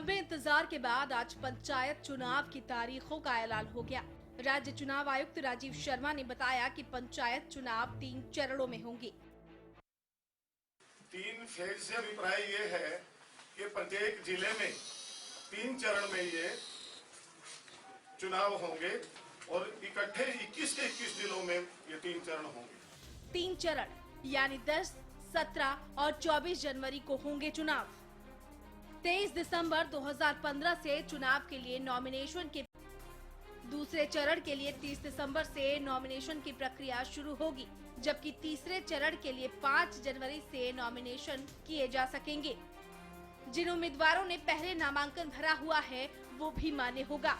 लंबे इंतजार के बाद आज पंचायत चुनाव की तारीखों का ऐलान हो गया। राज्य चुनाव आयुक्त राजीव शर्मा ने बताया कि पंचायत चुनाव 3 चरणों में होंगे। 3 फेज से अभिप्राय ये है कि प्रत्येक जिले में 3 चरण में ये चुनाव होंगे और इकट्ठे 21 के 21 जिलों में ये 3 चरण होंगे। 3 चरण यानी 10, 17 और 24 जनवरी को होंगे चुनाव। 23 दिसंबर 2015 से चुनाव के लिए नॉमिनेशन के दूसरे चरण के लिए 30 दिसंबर से नॉमिनेशन की प्रक्रिया शुरू होगी, जबकि तीसरे चरण के लिए 5 जनवरी से नॉमिनेशन किए जा सकेंगे। जिन उम्मीदवारों ने पहले नामांकन भरा हुआ है वो भी मान्य होगा।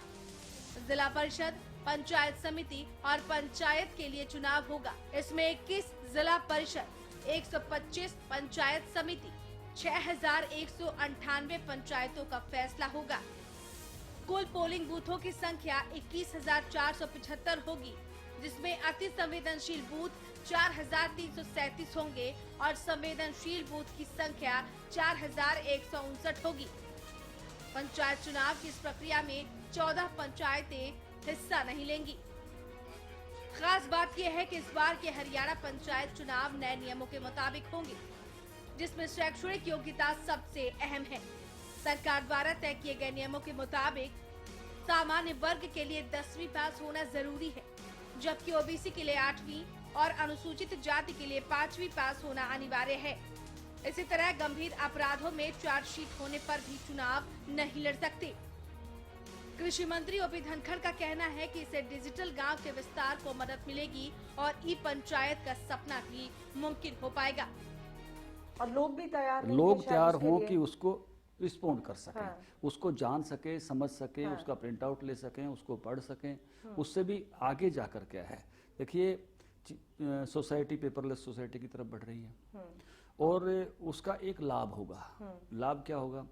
जिला परिषद, पंचायत समिति और पंचायत के लिए चुनाव होगा। इसमें 21 जिला परिषद, 125 पंचायत समिति, 6198 पंचायतों का फैसला होगा। कुल पोलिंग बूथों की संख्या 21,475 होगी, जिसमें अति संवेदनशील बूथ 4,337 होंगे और संवेदनशील बूथ की संख्या 4,159 होगी। पंचायत चुनाव की इस प्रक्रिया में 14 पंचायतें हिस्सा नहीं लेंगी। खास बात यह है कि इस बार के हरियाणा पंचायत चुनाव नए नियमों के मुताबिक होंगे, जिसमें शैक्षणिक योग्यता सबसे अहम है। सरकार द्वारा तय किए गए नियमों के मुताबिक सामान्य वर्ग के लिए 10वीं पास होना जरूरी है, जबकि ओबीसी के लिए 8वीं और अनुसूचित जाति के लिए 5वीं पास होना अनिवार्य है। इसी तरह गंभीर अपराधों में चार्जशीट होने पर भी चुनाव नहीं लड़ सकते। कृषि मंत्री ओपी धनखड़ का कहना है कि इससे डिजिटल गांव के विस्तार को मदद मिलेगी और ई पंचायत का सपना भी मुमकिन हो पाएगा। और लोग भी तैयार हों कि उसको रिस्पॉन्ड कर सकें, हाँ। उसको जान सके, समझ सके, हाँ। उसका प्रिंट आउट ले सकें, उसको पढ़ सकें, उससे भी आगे जाकर क्या है। देखिए सोसाइटी पेपरलेस सोसाइटी की तरफ बढ़ रही है और उसका एक लाभ होगा। लाभ क्या होगा?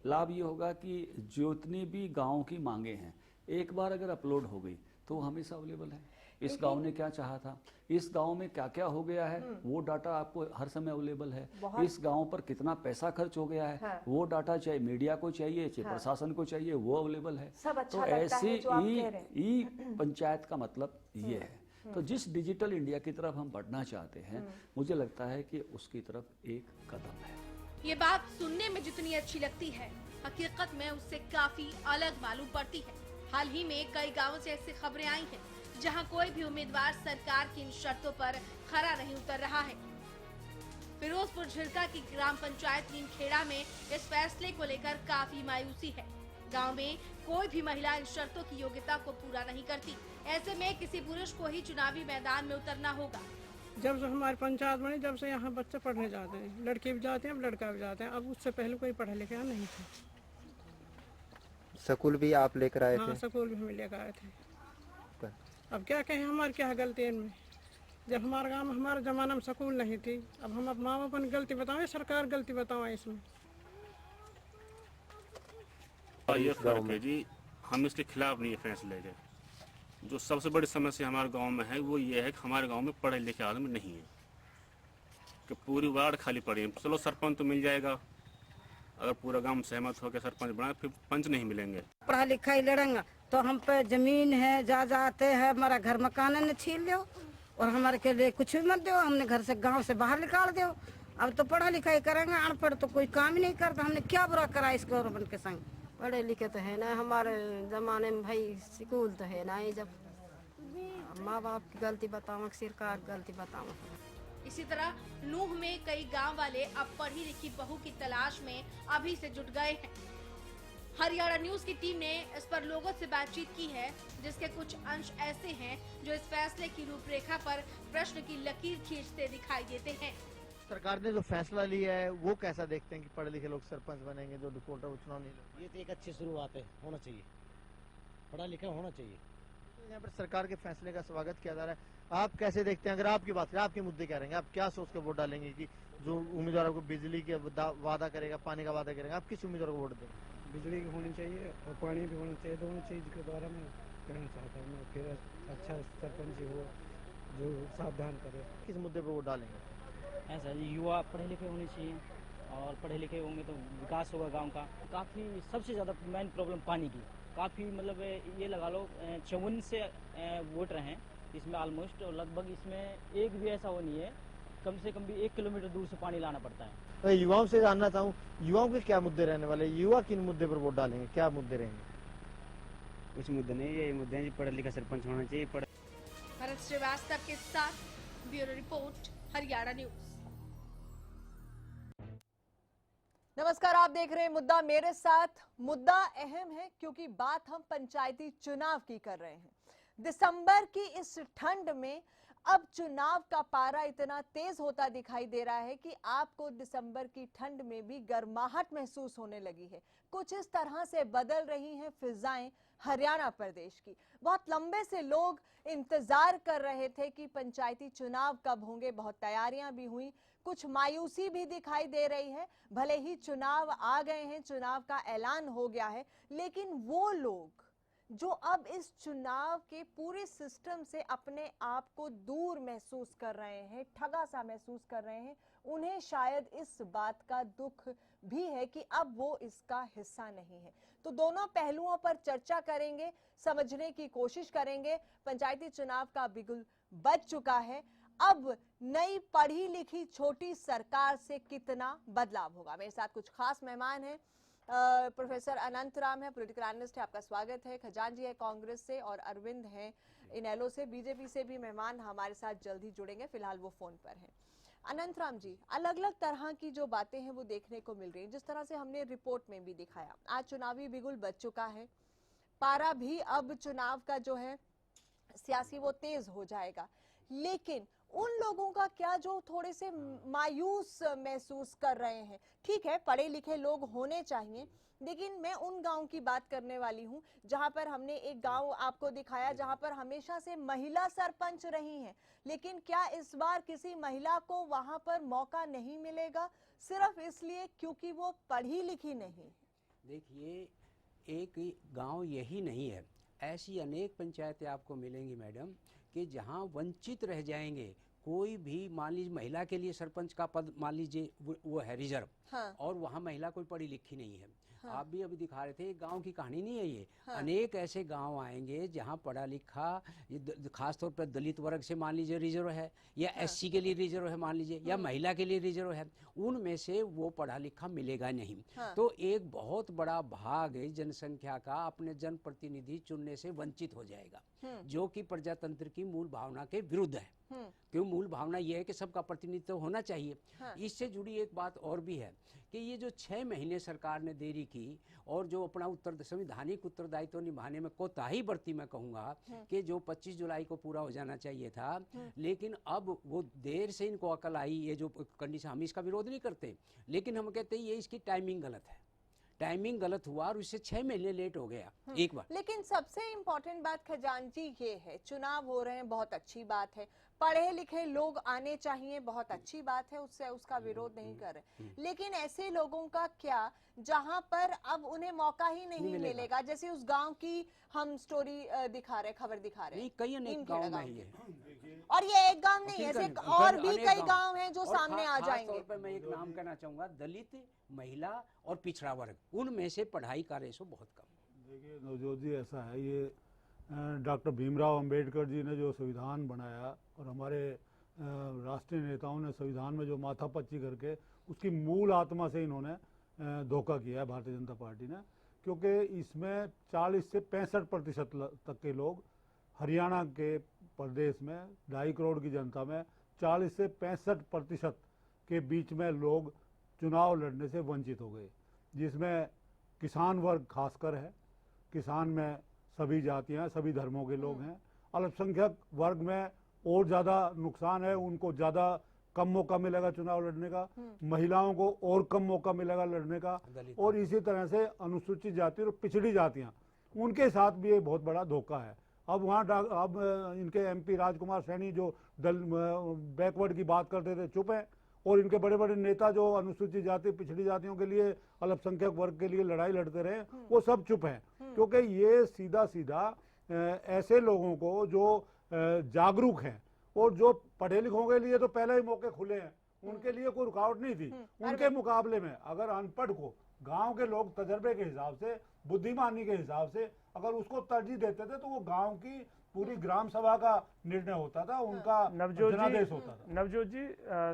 लाभ ये होगा कि जितनी भी गांव की मांगे हैं एक बार अगर अपलोड हो गई तो वो हमेशा अवेलेबल है। इस गांव ने क्या चाहा था, इस गांव में क्या क्या हो गया है, वो डाटा आपको हर समय अवेलेबल है। इस गांव पर कितना पैसा खर्च हो गया है, हाँ। वो डाटा चाहे मीडिया को चाहिए, चाहे हाँ। प्रशासन को चाहिए, वो अवेलेबल है। अच्छा तो ऐसे ई पंचायत का मतलब ये है। तो जिस डिजिटल इंडिया की तरफ हम बढ़ना चाहते हैं, मुझे लगता है कि उसकी तरफ एक कदम है। ये बात सुनने में जितनी अच्छी लगती है, हकीकत में उससे काफी अलग मालूम पड़ती है। हाल ही में कई गांवों से ऐसी खबरें आई हैं, जहां कोई भी उम्मीदवार सरकार की इन शर्तों पर खरा नहीं उतर रहा है। फिरोजपुर झिरका की ग्राम पंचायत नीमखेड़ा में इस फैसले को लेकर काफी मायूसी है। गांव में कोई भी महिला इन शर्तों की योग्यता को पूरा नहीं करती। ऐसे में किसी पुरुष को ही चुनावी मैदान में उतरना होगा। जब से हमारी पंचायत बनी, जब से यहाँ बच्चे पढ़ने जाते हैं, लड़के भी जाते हैं, अब लड़का भी जाते हैं। अब उससे पहले कोई पढ़ा लिखा नहीं था। स्कूल भी आप लेकर आए थे? स्कूल भी हम लेकर आए थे। अब क्या कहें, हमारी क्या गलती है इनमें? जब हमारे गांव में हमारे जमाना में स्कूल नहीं थी, अब हम अपना अपन गलती बताएं, सरकार गलती बताएं इसमें। ये फर्क है जी, हम इसके खिलाफ नहीं है फैसले के। जो सबसे बड़ी समस्या हमारे गांव में है वो ये है कि हमारे गांव में पढ़े लिखे आदमी नहीं है, कि पूरी वार्ड खाली पड़ी है। चलो सरपंच तो मिल जाएगा, अगर पूरा गांव सहमत होकर सरपंच बना, फिर पंच नहीं मिलेंगे। पढ़ा लिखा ही लड़ेंगे तो हम पे जमीन है, जाते हैं, हमारा घर मकान ने छीन लो और हमारे के लिए कुछ भी मत दो, हमने घर से गाँव से बाहर निकाल दो। अब तो पढ़ा लिखा ही करेंगे, अनपढ़ तो कोई काम ही नहीं करता। हमने क्या बुरा करा इस गवर्नमेंट के संग? पढ़े लिखे तो है ना, हमारे जमाने में भाई स्कूल तो है ना ही। जब माँ बाप की गलती बताओ, सरकार गलती बताओ। इसी तरह नूह में कई गांव वाले अब पढ़ी लिखी बहू की तलाश में अभी से जुट गए हैं। हरियाणा न्यूज की टीम ने इस पर लोगों से बातचीत की है, जिसके कुछ अंश ऐसे हैं जो इस फैसले की रूपरेखा पर प्रश्न की लकीर खींचते दिखाई देते हैं। सरकार ने जो फैसला लिया है वो कैसा देखते हैं कि पढ़े लिखे लोग सरपंच बनेंगे, जो रिपोर्टर वो चुनाव नहीं लड़ेंगे? ये तो एक अच्छी शुरुआत है, होना चाहिए, पढ़ा लिखा होना चाहिए। यहाँ पर सरकार के फैसले का स्वागत किया जा रहा है। आप कैसे देखते हैं? अगर आपकी बात करें, आपके मुद्दे क्या रहेंगे? आप क्या सोच कर वोट डालेंगे कि जो उम्मीदवार आपको बिजली के वादा करेगा, पानी का वादा करेगा, आप किस उम्मीदवार को वोट देंगे? बिजली की होनी चाहिए और पानी भी होना चाहिए। दोनों चीज के बारे में कहना चाहता हूँ मैं। फिर अच्छा सरपंच हो जो सावधान करे। किस मुद्दे पर वोट डालेंगे? ऐसा युवा पढ़े लिखे होने चाहिए, और पढ़े लिखे होंगे तो विकास होगा गांव का। काफ़ी सबसे ज़्यादा मेन प्रॉब्लम पानी की, काफ़ी मतलब ये लगा लो 54 से वोटर हैं इसमें ऑलमोस्ट, और लगभग इसमें एक भी ऐसा वो नहीं है कम से कम भी 1 किलोमीटर दूर से पानी लाना पड़ता है। मैं युवाओं से जानना चाहूँ, युवाओं के क्या मुद्दे रहने वाले, युवा किन मुद्दे पर वोट डालेंगे, क्या मुद्दे रहेंगे? कुछ मुद्दे नहीं, ये मुद्दे हैं पढ़ा लिखा सरपंच होना चाहिए। भरत श्रीवास्तव के साथ ब्यूरो रिपोर्ट, हरियाणा न्यूज। नमस्कार, आप देख रहे हैं मुद्दा मेरे साथ। मुद्दा अहम है क्योंकि बात हम पंचायती चुनाव की कर रहे हैं। दिसंबर की इस ठंड में अब चुनाव का पारा इतना तेज होता दिखाई दे रहा है कि आपको दिसंबर की ठंड में भी गर्माहट महसूस होने लगी है। कुछ इस तरह से बदल रही हैं फिजाएं हरियाणा प्रदेश की। बहुत लंबे से लोग इंतजार कर रहे थे कि पंचायती चुनाव कब होंगे, बहुत तैयारियां भी हुई, कुछ मायूसी भी दिखाई दे रही है। भले ही चुनाव आ गए हैं, चुनाव का ऐलान हो गया है, लेकिन वो लोग जो अब इस चुनाव के पूरे सिस्टम से अपने आप को दूर महसूस कर रहे हैं, ठगा सा महसूस कर रहे हैं, उन्हें शायद इस बात का दुख भी है कि अब वो इसका हिस्सा नहीं है। तो दोनों पहलुओं पर चर्चा करेंगे, समझने की कोशिश करेंगे। पंचायती चुनाव का बिगुल बज चुका है, अब नई पढ़ी लिखी छोटी सरकार से कितना बदलाव होगा। मेरे साथ कुछ खास मेहमान हैं। प्रोफेसर अनंत राम है, पॉलिटिकल एनालिस्ट है, आपका स्वागत है। खजांजी है कांग्रेस से, और अरविंद है इनेलो से। बीजेपी से भी मेहमान हमारे साथ जल्दी जुड़ेंगे, फिलहाल वो फोन पर हैं। अनंत राम जी, अलग अलग तरह की जो बातें हैं वो देखने को मिल रही हैं, जिस तरह से हमने रिपोर्ट में भी दिखाया। आज चुनावी बिगुल बज चुका है, पारा भी अब चुनाव का जो है सियासी वो तेज हो जाएगा, लेकिन उन लोगों का क्या जो थोड़े से मायूस महसूस कर रहे हैं। ठीक है, पढ़े लिखे लोग होने चाहिए, लेकिन मैं उन गांव की बात करने वाली हूं जहां पर हमने एक गांव आपको दिखाया जहां पर हमेशा से महिला सरपंच रही हैं, लेकिन क्या इस बार किसी महिला को वहां पर मौका नहीं मिलेगा सिर्फ इसलिए क्योंकि वो पढ़ी लिखी नहीं? देखिए, एक गांव यही नहीं है, ऐसी अनेक पंचायतें आपको मिलेंगी मैडम कि जहां वंचित रह जाएंगे। कोई भी मान लीजिए महिला के लिए सरपंच का पद मान लीजिए वो है रिजर्व, हाँ। और वहां महिला कोई पढ़ी लिखी नहीं है, हाँ। आप भी अभी दिखा रहे थे, गांव की कहानी नहीं है ये, हाँ। अनेक ऐसे गांव आएंगे जहां पढ़ा लिखा खासतौर पर दलित वर्ग से मान लीजिए रिजर्व है, या हाँ। एससी के लिए रिजर्व है मान लीजिए, या महिला के लिए रिजर्व है, उनमें से वो पढ़ा लिखा मिलेगा नहीं, हाँ। तो एक बहुत बड़ा भाग जनसंख्या का अपने जनप्रतिनिधि चुनने से वंचित हो जाएगा, जो कि प्रजातंत्र की मूल भावना के विरुद्ध है। क्यों? मूल भावना यह है कि सबका प्रतिनिधित्व होना चाहिए, हाँ। इससे जुड़ी एक बात और भी है कि ये जो 6 महीने सरकार ने देरी की और जो अपना संवैधानिक उत्तरदायित्व निभाने में कोताही बरती, मैं कहूँगा कि जो 25 जुलाई को पूरा हो जाना चाहिए था, लेकिन अब वो देर से इनको अकल आई। ये जो कंडीशन, हम इसका विरोध नहीं करते, लेकिन हम कहते हैं ये इसकी टाइमिंग गलत है, टाइमिंग गलत हुआ और उससे 6 महीने लेट हो गया एक बार। लेकिन सबसे इम्पोर्टेंट बात खजांची ये है, चुनाव हो रहे हैं, बहुत अच्छी बात है, पढ़े लिखे लोग आने चाहिए, बहुत अच्छी बात है, उससे उसका विरोध नहीं कर रहे, लेकिन ऐसे लोगों का क्या जहां पर अब उन्हें मौका ही नहीं मिलेगा? जैसे उस गांव की हम स्टोरी दिखा रहे, खबर दिखा रहे हैं, कई अनेक गांव में है, और ये एक गांव नहीं, ऐसे और भी कई गांव हैं जो सामने आ जाएंगे। पर मैं एक नाम कहना चाहूंगा, दलित, महिला और पिछड़ा वर्ग, उनमें से पढ़ाई का रेशो बहुत कम। देखिए नवजोत जी, ऐसा है, ये डॉक्टर भीमराव अंबेडकर जी ने जो संविधान बनाया और हमारे राष्ट्रीय नेताओं ने संविधान में जो माथापच्ची करके उसकी मूल आत्मा से इन्होंने धोखा किया है भारतीय जनता पार्टी ने, क्योंकि इसमें 40 से 65% तक के लोग हरियाणा के प्रदेश में 2.5 करोड़ की जनता में 40 से 65% के बीच में लोग चुनाव लड़ने से वंचित हो गए, जिसमें किसान वर्ग खासकर है। किसान में सभी जातियां, सभी धर्मों के लोग हैं। अल्पसंख्यक वर्ग में और ज़्यादा नुकसान है, उनको ज़्यादा कम मौका मिलेगा चुनाव लड़ने का, महिलाओं को और कम मौका मिलेगा लड़ने का, और इसी तरह से अनुसूचित जाति और पिछड़ी जातियां, उनके साथ भी ये बहुत बड़ा धोखा है। अब वहाँ अब इनके MP राजकुमार सैनी जो बैकवर्ड की बात करते थे चुप है, और इनके बड़े बड़े नेता जो अनुसूचित जाति पिछड़ी जातियों के लिए, अल्पसंख्यक वर्ग के लिए लड़ाई लड़ते रहे, वो सब चुप हैं, क्योंकि ये सीधा सीधा ऐसे लोगों को जो जागरूक हैं और जो पढ़े लिखों के लिए तो पहले ही मौके खुले हैं, उनके लिए कोई रुकावट नहीं थी। उनके मुकाबले में अगर अनपढ़ को गांव के लोग तजर्बे के हिसाब से, बुद्धिमानी के हिसाब से अगर उसको तरजीह देते थे तो वो गांव की पूरी ग्राम सभा का निर्णय होता था, उनका जनादेश होता था। नवजोत जी,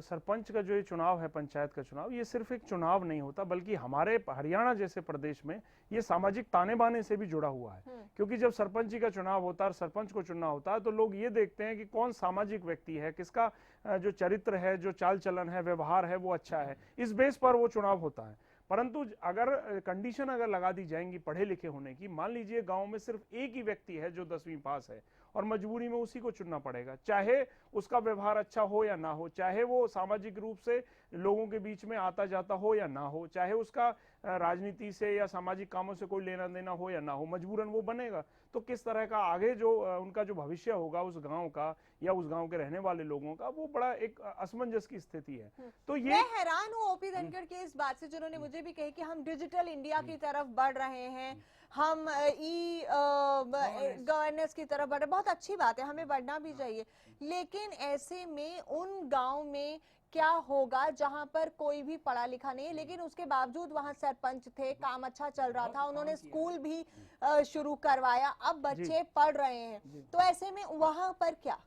सरपंच का जो ये चुनाव है, पंचायत का चुनाव, ये सिर्फ एक चुनाव नहीं होता, बल्कि हमारे हरियाणा जैसे प्रदेश में ये सामाजिक ताने बाने से भी जुड़ा हुआ है। क्योंकि जब सरपंच जी का चुनाव होता है और सरपंच को चुनना होता है तो लोग ये देखते हैं कि कौन सामाजिक व्यक्ति है, किसका जो चरित्र है, जो चाल चलन है, व्यवहार है, वो अच्छा है, इस बेस पर वो चुनाव होता है। परंतु अगर कंडीशन अगर लगा दी जाएंगी पढ़े लिखे होने की, मान लीजिए गांव में सिर्फ एक ही व्यक्ति है जो 10वीं पास है और मजबूरी में उसी को चुनना पड़ेगा, चाहे उसका व्यवहार अच्छा हो या ना हो, चाहे वो सामाजिक रूप से लोगों के बीच में आता जाता हो या ना हो, चाहे उसका राजनीति से या सामाजिक कामों से कोई लेना देना हो या ना हो, मजबूरन वो बनेगा। तो किस तरह का आगे जो उनका जो भविष्य होगा उस गांव का या उस गांव के रहने वाले लोगों का, वो बड़ा एक असमंजस की स्थिति है। तो ये मैं हैरान हूँ ओपी धनखड़ की इस बात से, जिन्होंने मुझे भी कही कि हम डिजिटल इंडिया की तरफ बढ़ रहे हैं, हम ई गवर्नेंस की तरफ बढ़ रहे हैं, बहुत अच्छी बात है, हमें बढ़ना भी चाहिए। लेकिन ऐसे में उन गांव में क्या होगा जहां पर कोई भी पढ़ा लिखा नहीं है, लेकिन उसके बावजूद वहां सरपंच थे, काम अच्छा चल रहा था, उन्होंने स्कूल भी शुरू करवाया, अब बच्चे पढ़ रहे हैं, तो ऐसे में वहां पर क्या?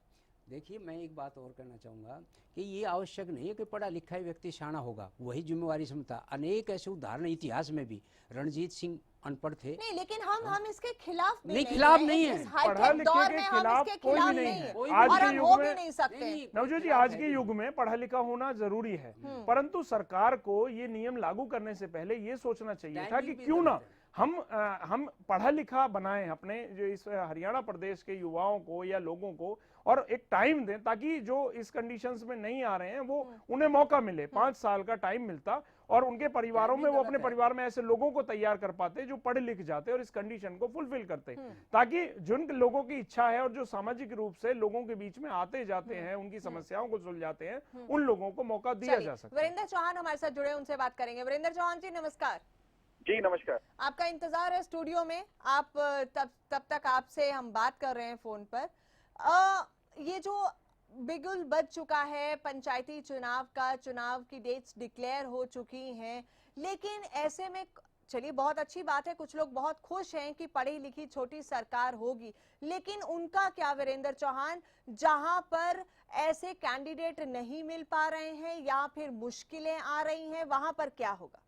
देखिए, मैं एक बात और कहना चाहूँगा कि ये आवश्यक नहीं है कि पढ़ा लिखा व्यक्ति शाना होगा, वही जिम्मेवारी समझता। अनेक ऐसे उदाहरण इतिहास में भी, रणजीत सिंह अनपढ़ थे नहीं, लेकिन हम इसके खिलाफ भी नहीं, खिलाफ नहीं है, पढ़ा लिखे के खिलाफ कोई भी नहीं है, आज के युग में नहीं सकते। नवजोत जी, आज के युग में पढ़ा लिखा होना जरूरी है, परंतु सरकार को ये नियम लागू करने से पहले ये सोचना चाहिए था कि क्यों ना हम पढ़ा लिखा बनाएं अपने जो इस हरियाणा प्रदेश के युवाओं को या लोगों को, और एक टाइम दें ताकि जो इस कंडीशंस में नहीं आ रहे हैं वो उन्हें मौका मिले। 5 साल का टाइम मिलता और उनके परिवारों में वो अपने परिवार में ऐसे लोगों को तैयार कर पाते जो पढ़े लिख जाते और इस कंडीशन को फुलफिल करते, ताकि जिन लोगों की इच्छा है और जो सामाजिक रूप से लोगों के बीच में आते जाते हैं, उनकी समस्याओं को सुलझाते हैं, उन लोगों को मौका दिया जा सकता है। वीरेंद्र चौहान हमारे साथ जुड़े, उनसे बात करेंगे। वीरेंद्र चौहान जी, नमस्कार। जी नमस्कार। आपका इंतजार है स्टूडियो में, आप तब तक आपसे हम बात कर रहे हैं फोन पर। ये जो बिगुल बज चुका है पंचायती चुनाव की डेट्स डिक्लेयर हो चुकी हैं, लेकिन ऐसे में चलिए बहुत अच्छी बात है, कुछ लोग बहुत खुश हैं कि पढ़ी लिखी छोटी सरकार होगी, लेकिन उनका क्या वीरेंद्र चौहान, जहां पर ऐसे कैंडिडेट नहीं मिल पा रहे हैं या फिर मुश्किलें आ रही हैं, वहां पर क्या होगा?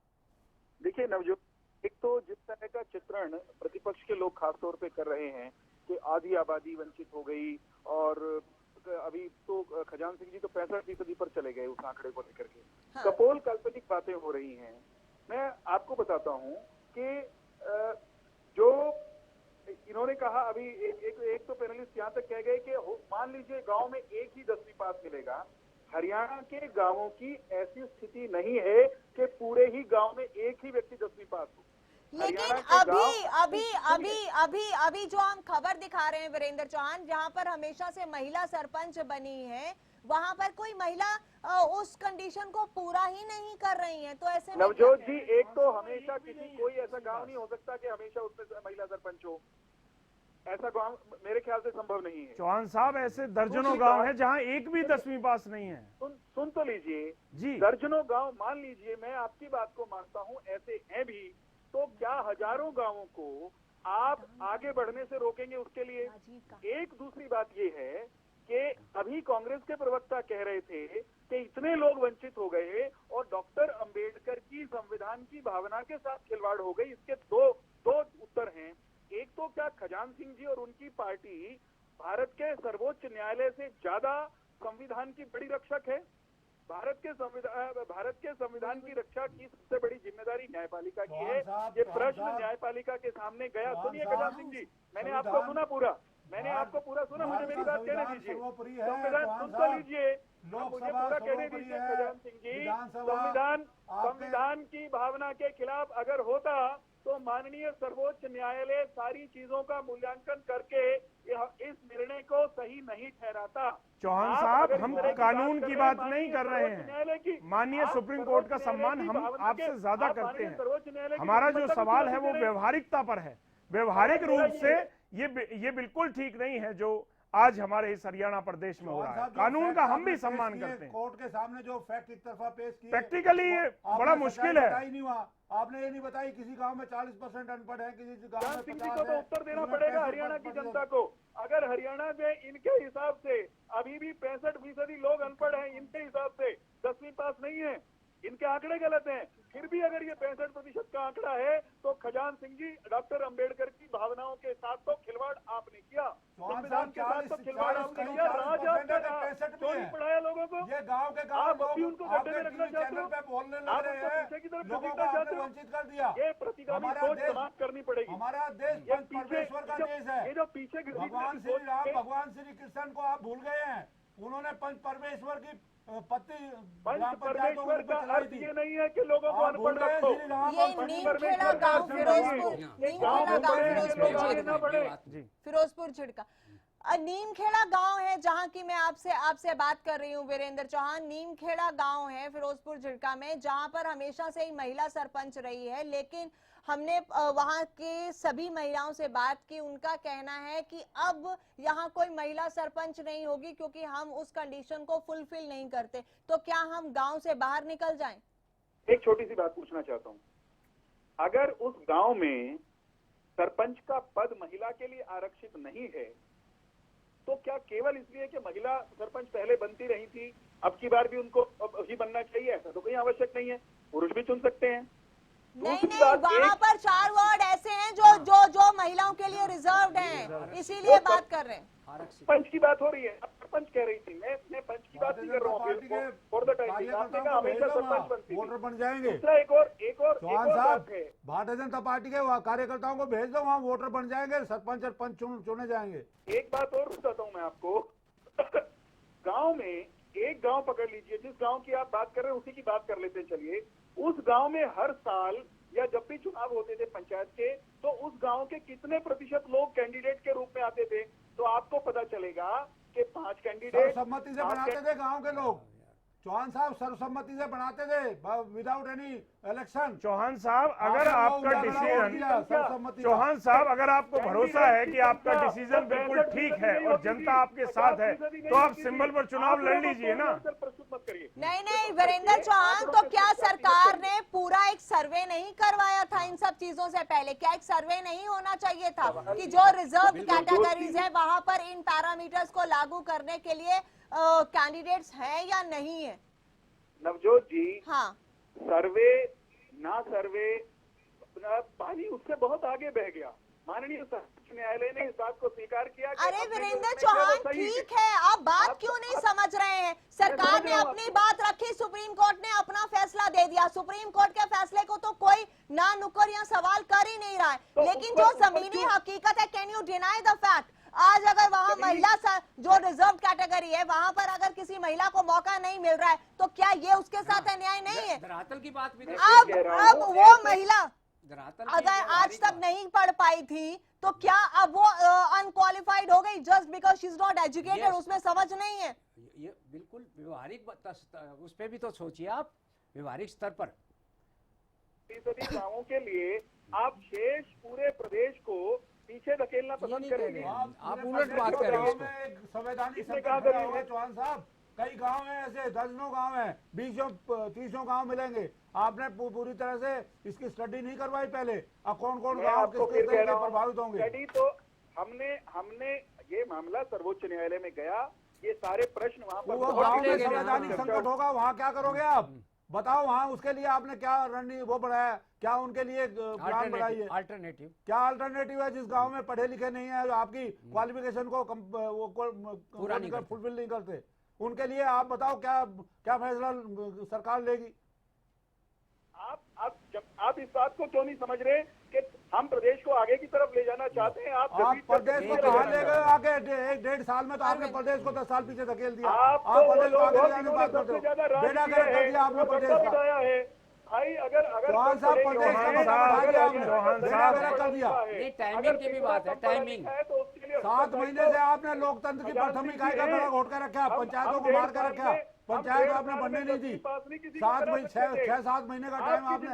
देखिए नवजोत, एक तो जिस तरह का चित्रण प्रतिपक्ष के लोग खास तौर पे कर रहे हैं कि आधी आबादी वंचित हो गई, और अभी तो खजान सिंह जी तो 65% पर चले गए उस आंकड़े को लेकर के, कपोल काल्पनिक बातें हो रही हैं। मैं आपको बताता हूं कि जो इन्होंने कहा, अभी एक तो पैनलिस्ट यहाँ तक कह गए कि मान लीजिए गांव में एक ही 10वीं पास मिलेगा। हरियाणा के गांवों की ऐसी स्थिति नहीं है कि पूरे ही गांव में एक ही व्यक्ति 10वीं पास हो। लेकिन अभी जो हम खबर दिखा रहे हैं वीरेंद्र चौहान, जहां पर हमेशा से महिला सरपंच बनी है, वहां पर कोई महिला उस कंडीशन को पूरा ही नहीं कर रही है, तो ऐसे नवजोत जी, एक तो हमेशा कोई ऐसा गांव नहीं हो सकता कि हमेशा उसमें महिला सरपंच हो, ऐसा गांव मेरे ख्याल से संभव नहीं है। चौहान साहब, ऐसे दर्जनों गांव हैं जहां एक भी 10वीं पास नहीं है। सुन तो लीजिए जी, दर्जनों गांव, मान लीजिए मैं आपकी बात को मानता हूं ऐसे हैं भी, तो क्या हजारों गांवों को आप आगे बढ़ने से रोकेंगे उसके लिए? एक दूसरी बात ये है कि अभी कांग्रेस के प्रवक्ता कह रहे थे कि इतने लोग वंचित हो गए और डॉक्टर अंबेडकर की संविधान की भावना के साथ खिलवाड़ हो गई। इसके दो उत्तर हैं। एक तो क्या खजान सिंह जी और उनकी पार्टी भारत के सर्वोच्च न्यायालय से ज्यादा संविधान की बड़ी रक्षक है? भारत के संविधान की रक्षा की सबसे बड़ी जिम्मेदारी न्यायपालिका की है। ये प्रश्न न्यायपालिका के सामने गया। सुनिए खजान सिंह जी, मैंने आपको सुना पूरा, मुझे मेरी बात कहने दीजिए। संविधान सुन तो लीजिए, मुझे पूरा कहने दीजिए खजान सिंह जी। संविधान की भावना के खिलाफ अगर होता तो माननीय सर्वोच्च न्यायालय सारी चीजों का मूल्यांकन करके इस निर्णय को सही नहीं ठहराता। चौहान साहब, हम कानून की बात नहीं कर रहे हैं, माननीय सुप्रीम कोर्ट का सम्मान हम आपसे ज्यादा करते हैं। हमारा जो सवाल है वो व्यवहारिकता पर है। व्यवहारिक रूप से ये बिल्कुल ठीक नहीं है जो आज हमारे इस हरियाणा प्रदेश में हो रहा है। कानून का हम भी सम्मान करते हैं। कोर्ट के सामने जो फैक्ट एक तरफा पेश किए, प्रैक्टिकली ये बड़ा मुश्किल है। नहीं हुआ, आपने ये नहीं बताई किसी गांव में 40% अनपढ़ है, किसी गांव में 50 को तो उत्तर देना पड़ेगा हरियाणा की जनता को। अगर हरियाणा में इनके हिसाब से अभी भी 65% लोग अनपढ़ हैं, इनके हिसाब से 10वीं पास नहीं है, इनके आंकड़े गलत हैं, फिर भी अगर ये 65% का आंकड़ा है तो खजान सिंह जी, डॉक्टर अंबेडकर की भावनाओं के साथ तो खिलवाड़ आपने किया, संविधान के साथ तो खिलवाड़ आपने किया। राज आपका चोरी पढ़ाया लोगों को, ये गांव के गांव आप अभी उनको गड्ढे में रखना चाहते हो, बोलने लग आप रहे उनको हैं, पीछे की तरफ लोगों को खींचना चाहते आपने हो। वंचित कर दिया। ये प्रतिगामी सोच समाप्त करनी पड़ेगी। हमारा देश परमेश्वर का देश है। ये जो पीछे भगवान श्री राम, भगवान श्री कृष्ण को आप भूल गए हैं। उन्होंने पंच परमेश्वर की पत्ती ग्राम पंचायतों परमेश्वर का अर्थ ये नहीं है कि लोगों को अनपढ़ रखो। ये नीमखेड़ा गांव फिरोजपुर झिड़का नीमखेड़ा गांव है जहां की मैं आपसे बात कर रही हूं वीरेंद्र चौहान। नीमखेड़ा गांव है फिरोजपुर झिड़का में, जहां पर हमेशा से ही महिला सरपंच रही है, लेकिन हमने वहां के सभी महिलाओं से बात की। उनका कहना है कि अब यहाँ कोई महिला सरपंच नहीं होगी क्योंकि हम उस कंडीशन को फुलफिल नहीं करते। तो क्या हम गांव से बाहर निकल जाएं? एक छोटी सी बात पूछना चाहता हूँ, अगर उस गांव में सरपंच का पद महिला के लिए आरक्षित नहीं है तो क्या केवल इसलिए कि महिला सरपंच पहले बनती रही थी, अब की बार भी उनको ही बनना चाहिए? ऐसा तो कोई आवश्यक नहीं है, पुरुष भी चुन सकते हैं। नहीं, वहाँ पर 4 वार्ड ऐसे हैं जो महिलाओं के लिए रिजर्व्ड हैं, इसीलिए बात कर रहे हैं। पंच की बात हो रही है, अब सरपंच कह रही थी, मैं पंच की बात नहीं कर रहा हूँ। फॉर द टाइम आपने कहा हमेशा सरपंच बनती वोटर बन जाएंगे। दूसरा एक और चौहान साहब, भारतीय जनता पार्टी के कार्यकर्ताओं को भेज दो, वहाँ वोटर बन जाएंगे, सरपंच और पंच चुने जाएंगे। एक बात और बताता हूँ मैं आपको, गांव में एक गांव पकड़ लीजिए, जिस गांव की आप बात कर रहे हैं उसी की बात कर लेते हैं। चलिए, उस गांव में हर साल या जब भी चुनाव होते थे पंचायत के, तो उस गांव के कितने प्रतिशत लोग कैंडिडेट के रूप में आते थे? तो आपको पता चलेगा कि 5 कैंडिडेट सर्वसम्मति से बनाते थे गांव के लोग। चौहान साहब सर्वसम्मति से बनाते थे विदाउट एनी इलेक्शन। चौहान साहब, अगर आपका डिसीजन, चौहान साहब अगर आपको भरोसा है कि आपका डिसीजन बिल्कुल ठीक है और जनता आपके साथ है, तो आप सिंबल पर चुनाव लड़ लीजिए ना। नहीं वीरेंद्र चौहान, तो क्या सरकार ने पूरा एक सर्वे नहीं करवाया था इन सब चीजों से पहले? क्या एक सर्वे नहीं होना चाहिए था कि जो रिजर्व कैटेगरीज है वहां पर इन पैरामीटर्स को लागू करने के लिए कैंडिडेट्स हैं या नहीं है? नवजोत जी, हाँ, सर्वे ना सर्वे, पानी उससे बहुत आगे बह गया। माननीय सर्वोच्च न्यायालय ने इस बात को स्वीकार किया। अरे वीरेंद्र चौहान, ठीक है, आप बात क्यों नहीं समझ रहे हैं? सरकार ने अपनी बात रखी, सुप्रीम कोर्ट ने अपना फैसला दे दिया। सुप्रीम कोर्ट के फैसले को तो कोई ना नुक्कड़ या सवाल कर ही नहीं रहा है, लेकिन जो जमीनी हकीकत है, can you deny the fact? आज अगर वहाँ महिला जो रिजर्व कैटेगरी है वहाँ पर अगर किसी महिला को मौका नहीं मिल रहा है तो क्या ये उसके साथ अन्याय नहीं है? धरातल की बात भी अब वो महिला अगर आज तक नहीं पढ़ पाई थी तो क्या अब वो अनक्वालिफाइड हो गई just because she is not educated? उसमें समझ नहीं है। ये बिल्कुल व्यवहारिक उस पर भी तो सोचिए आप, व्यवहारिक स्तर पर। गाँवों के लिए आप शेष पूरे प्रदेश को पीछे धकेलना पसंद करेंगे? आप उलट बात कर रहे हैं। संवैधानिक संकट चौहान साहब, कई गांव हैं ऐसे, दर्जनों गांव हैं, 20-30 गांव मिलेंगे। आपने पूरी तरह से इसकी स्टडी नहीं करवाई पहले? अब कौन गांव किस तरीके से प्रभावित होंगे? स्टडी तो हमने ये मामला सर्वोच्च न्यायालय में गया, ये सारे प्रश्न वहाँ पर गाँव में संवैधानिक संकट होगा, वहाँ क्या करोगे आप? बताओ, वहाँ उसके लिए आपने क्या रणनीति वो बढ़ाया? क्या उनके लिए प्लान बनाई है? अल्टरनेटिव क्या अल्टरनेटिव है? जिस गांव में पढ़े लिखे नहीं है, आपकी क्वालिफिकेशन को फुलफिल नहीं करते, उनके लिए आप बताओ क्या फैसला सरकार लेगी? आप इस बात को क्यों नहीं समझ रहे कि हम प्रदेश को आगे की तरफ ले जाना चाहते हैं? आप प्रदेश को कहाँ ले गए? आगे 1-1.5 साल में तो आपने प्रदेश को 10 साल पीछे धकेल दिया। आप प्रदेश को आगे ले जाने की बात करते हो, बेड़ा गर्क कर दिया आपने प्रदेश का। भाई अगर चौहान साहब, प्रदेश का बेड़ा गर्क कर दिया। टाइमिंग की भी बात है, टाइमिंग 7 महीने से आपने लोकतंत्र की प्रथम इकाई का गला घोट कर रखा, पंचायतों को मार कर रखा, पंचायत आपने बनने नहीं दी। 6-7 महीने का टाइम आपने,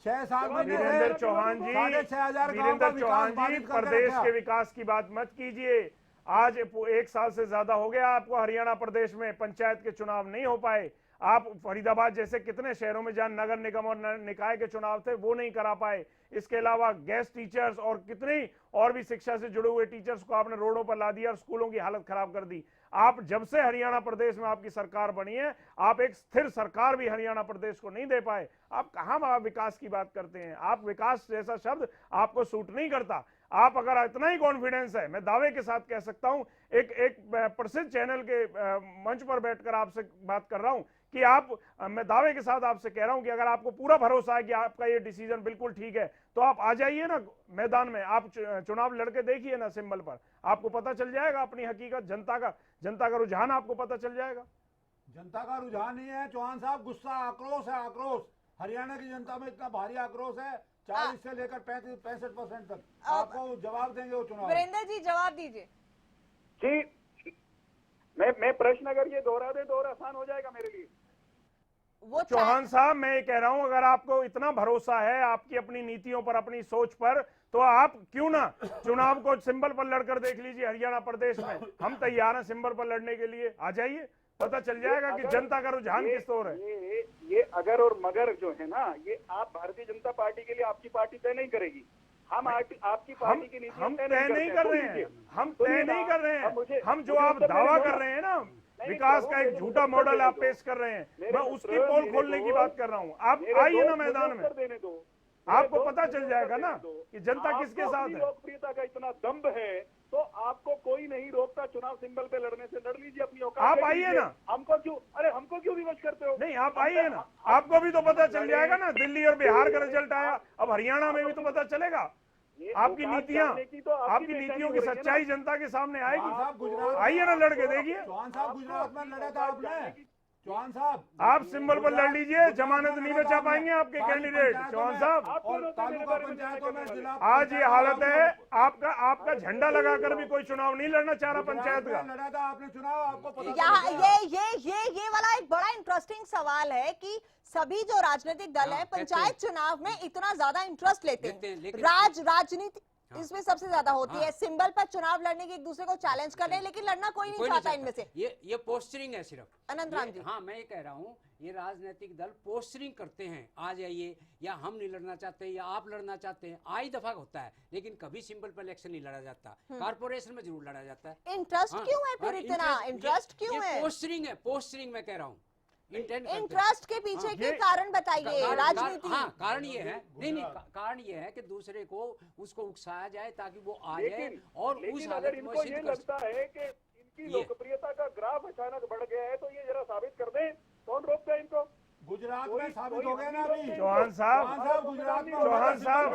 6-7 महीने। वीरेंद्र चौहान जी, 6,500 गाँव का वीरेंद्र विकास चौहान जी, बाधित करके प्रदेश रखा। के विकास की बात मत कीजिए। आज 1 साल से ज्यादा हो गया आपको हरियाणा प्रदेश में पंचायत के चुनाव नहीं हो पाए। आप फरीदाबाद जैसे कितने शहरों में जहां नगर निगम और निकाय के चुनाव थे वो नहीं करा पाए। इसके अलावा गेस्ट टीचर्स और कितने और भी शिक्षा से जुड़े हुए टीचर्स को आपने रोडों पर ला दिया और स्कूलों की हालत खराब कर दी। आप जब से हरियाणा प्रदेश में आपकी सरकार बनी है, आप एक स्थिर सरकार भी हरियाणा प्रदेश को नहीं दे पाए। आप कहां विकास की बात करते हैं? आप विकास जैसा शब्द आपको सूट नहीं करता। आप अगर इतना ही कॉन्फिडेंस है, मैं दावे के साथ कह सकता हूं, एक प्रसिद्ध चैनल के मंच पर बैठकर आपसे बात कर रहा हूं कि मैं दावे के साथ आपसे कह रहा हूं कि अगर आपको पूरा भरोसा है कि आपका ये डिसीजन बिल्कुल ठीक है तो आप आ जाइए ना मैदान में, आप चुनाव लड़के देखिए ना सिंबल पर, आपको पता चल जाएगा अपनी हकीकत। जनता का रुझान आपको पता चल जाएगा। जनता का रुझान नहीं है चौहान साहब, गुस्सा, आक्रोश है, आक्रोश। हरियाणा की जनता में इतना भारी आक्रोश है, 40 से लेकर 65% तक। आपको जवाब देंगे वो चुनाव। वीरेंद्र जी जवाब दीजिए। जी, मैं प्रश्न अगर ये दोहरा दे तो और आसान हो जाएगा मेरे लिए। चौहान साहब, मैं ये कह रहा हूं अगर आपको इतना भरोसा है आपकी अपनी नीतियों पर, अपनी सोच पर, तो आप क्यों ना चुनाव को सिंबल पर लड़कर देख लीजिए हरियाणा प्रदेश में। हम तैयार हैं सिंबल पर लड़ने के लिए, आ जाइए, पता चल जाएगा कि जनता का रुझान किस ओर है। ये अगर और मगर जो है ना, ये आप भारतीय जनता पार्टी के लिए आपकी पार्टी तय नहीं करेगी। हम आपकी पार्टी की नीति हम तय नहीं कर रहे हैं, हम तय नहीं कर रहे हैं। हम जो आप दावा कर रहे हैं ना, विकास का एक झूठा मॉडल आप पेश कर रहे हैं, मैं उसकी पोल खोलने की बात कर रहा हूँ। आप आइए ना मैदान में, आपको पता चल जाएगा ना कि जनता किसके साथ है। लोकप्रियता का इतना दम्भ है तो आपको कोई नहीं रोकता चुनाव सिंबल पे लड़ने से। लड़ लीजिए अपनी औकात। आप आइए ना। हमको क्यों विवश करते हो? नहीं, आप आइए ना, आपको भी तो पता चल जाएगा ना। दिल्ली और बिहार का रिजल्ट आया, अब हरियाणा में भी तो पता चलेगा। आपकी नीतियों की सच्चाई जनता के सामने आएगी। आइए ना, लड़के देखिए। चौहान साहब, गुजरात में लड़ा था आपने। चौहान साहब, आप सिंबल पर लड़ लीजिए, जमानत नहीं बचा पाएंगे आपके कैंडिडेट। चौहान साहब, और तालुका पंचायतों में जिला आज ये हालत है, आपका झंडा लगाकर भी कोई चुनाव नहीं लड़ना चाह रहा पंचायत का। लड़ा था आपने चुनाव, आपको पता ये वाला एक बड़ा इंटरेस्टिंग सवाल है कि सभी जो राजनीतिक दल है पंचायत चुनाव में इतना ज्यादा इंटरेस्ट लेते हैं। राजनीति इसमें सबसे ज्यादा होती है। सिंबल पर चुनाव लड़ने की एक दूसरे को चैलेंज कर रहे हैं, लेकिन लड़ना कोई नहीं चाहता इनमें से। ये पोस्टरिंग है सिर्फ। अनंत राम जी, हाँ, मैं ये कह रहा हूँ, ये राजनीतिक दल पोस्टरिंग करते हैं, आ जाइए, या हम नहीं लड़ना चाहते या आप लड़ना चाहते हैं, आई दफा होता है, लेकिन कभी सिंबल पर इलेक्शन नहीं लड़ा जाता। कारपोरेशन में जरूर लड़ा जाता है। इंटरेस्ट क्यों है फिर इतना? इंटरेस्ट क्यों है? पोस्टरिंग है, पोस्टरिंग मैं कह रहा हूँ। इंटरेस्ट के पीछे के कारण बताइए। राजनीति कारण ये है, नहीं, कारण ये है कि दूसरे को उसको उकसाया जाए ताकि वो आ जाए और उस हालत में इनको ये लगता है कि इनकी लोकप्रियता का ग्राफ अचानक बढ़ गया है, तो ये जरा साबित कर दें। कौन रोकता है इनको? गुजरात में साबित हो गया ना अभी। चौहान साहब, गुजरात में, चौहान साहब,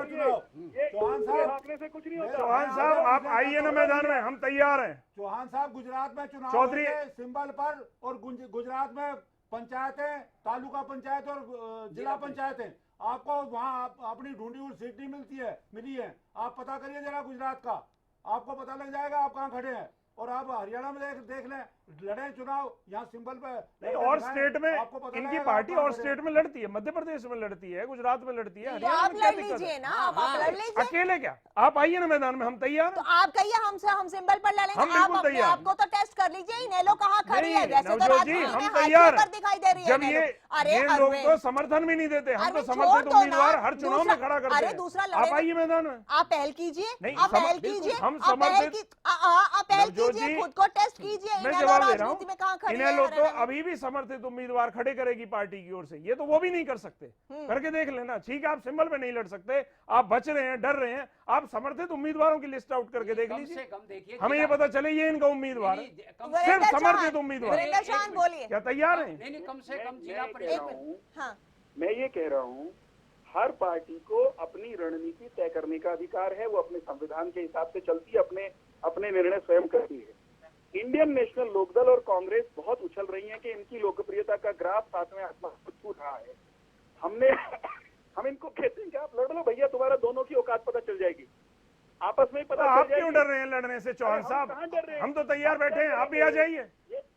से कुछ नहीं होता। चौहान साहब, आप आइए ना मैदान में, हम तैयार हैं। चौहान साहब, गुजरात में चुनाव चौधरी सिंबल पर, और गुजरात में पंचायतें, तालुका पंचायत और जिला पंचायतें, आपको वहाँ अपनी ढूंढी हुई सीट नहीं मिली है। आप पता करिए जरा गुजरात का, आपको पता लग जाएगा आप कहाँ खड़े हैं। और आप हरियाणा में देख लें, लड़े चुनाव यहाँ सिंबल पे। और स्टेट में इनकी पार्टी और स्टेट में लड़ती है, मध्य प्रदेश में लड़ती है, गुजरात में लड़ती है, हरियाणा में लड़ लीजिए ना, आप लड़ लीजिए। अकेले क्या? आप आइए ना मैदान में, हम तैयार। तो आप कहिए हम सिंबल पर लड़ेंगे। हम आप अपने तैयार। आपको तो टेस्ट कर लीजिए, इनेलो कहाँ खड़ी है? वैसे तो जी, हम तैयार दिखाई दे रही है। जब ये लोग तो समर्थन भी नहीं देते, हम तो समर्थित उम्मीदवार हर चुनाव में खड़ा करते हैं। दूसरा आप आइए मैदान में, आप पहल कीजिए, आप पहल कीजिए, हम समर्थित, आप पहल कीजिए, खुद को टेस्ट कीजिए। मैं जवाब दे रहा हूँ, इनेलो तो अभी भी समर्थित उम्मीदवार खड़े करेगी पार्टी की ओर से, ये तो वो भी नहीं कर सकते। करके देख लेना। ठीक है, आप सिंबल पे नहीं लड़ सकते, आप बच रहे हैं, डर रहे हैं, आप समर्थित उम्मीदवारों की लिस्ट आउट करके देख लीजिए, हमें ये पता चले ये इनका उम्मीदवार है, सिर्फ समर्थित उम्मीदवार। बोलिए, क्या तैयार है? नहीं, कम से कम जिला परिषद। मैं ये कह रहा हूँ, हर पार्टी को अपनी रणनीति तय करने का अधिकार है। वो अपने संविधान के हिसाब से चलती है, अपने निर्णय स्वयं करती है। इंडियन नेशनल लोकदल और कांग्रेस बहुत उछल रही हैं कि इनकी लोकप्रियता का ग्राफ 7वें आसमान पर छू रहा है। हम इनको कहते हैं कि आप लड़ लो भैया, तुम्हारा दोनों की औकात पता चल जाएगी, आपस में पता चल जाएगी। आप क्यों डर रहे हैं लड़ने से चौहान साहब? हम तो तैयार बैठे हैं, आप भी आ जाइए,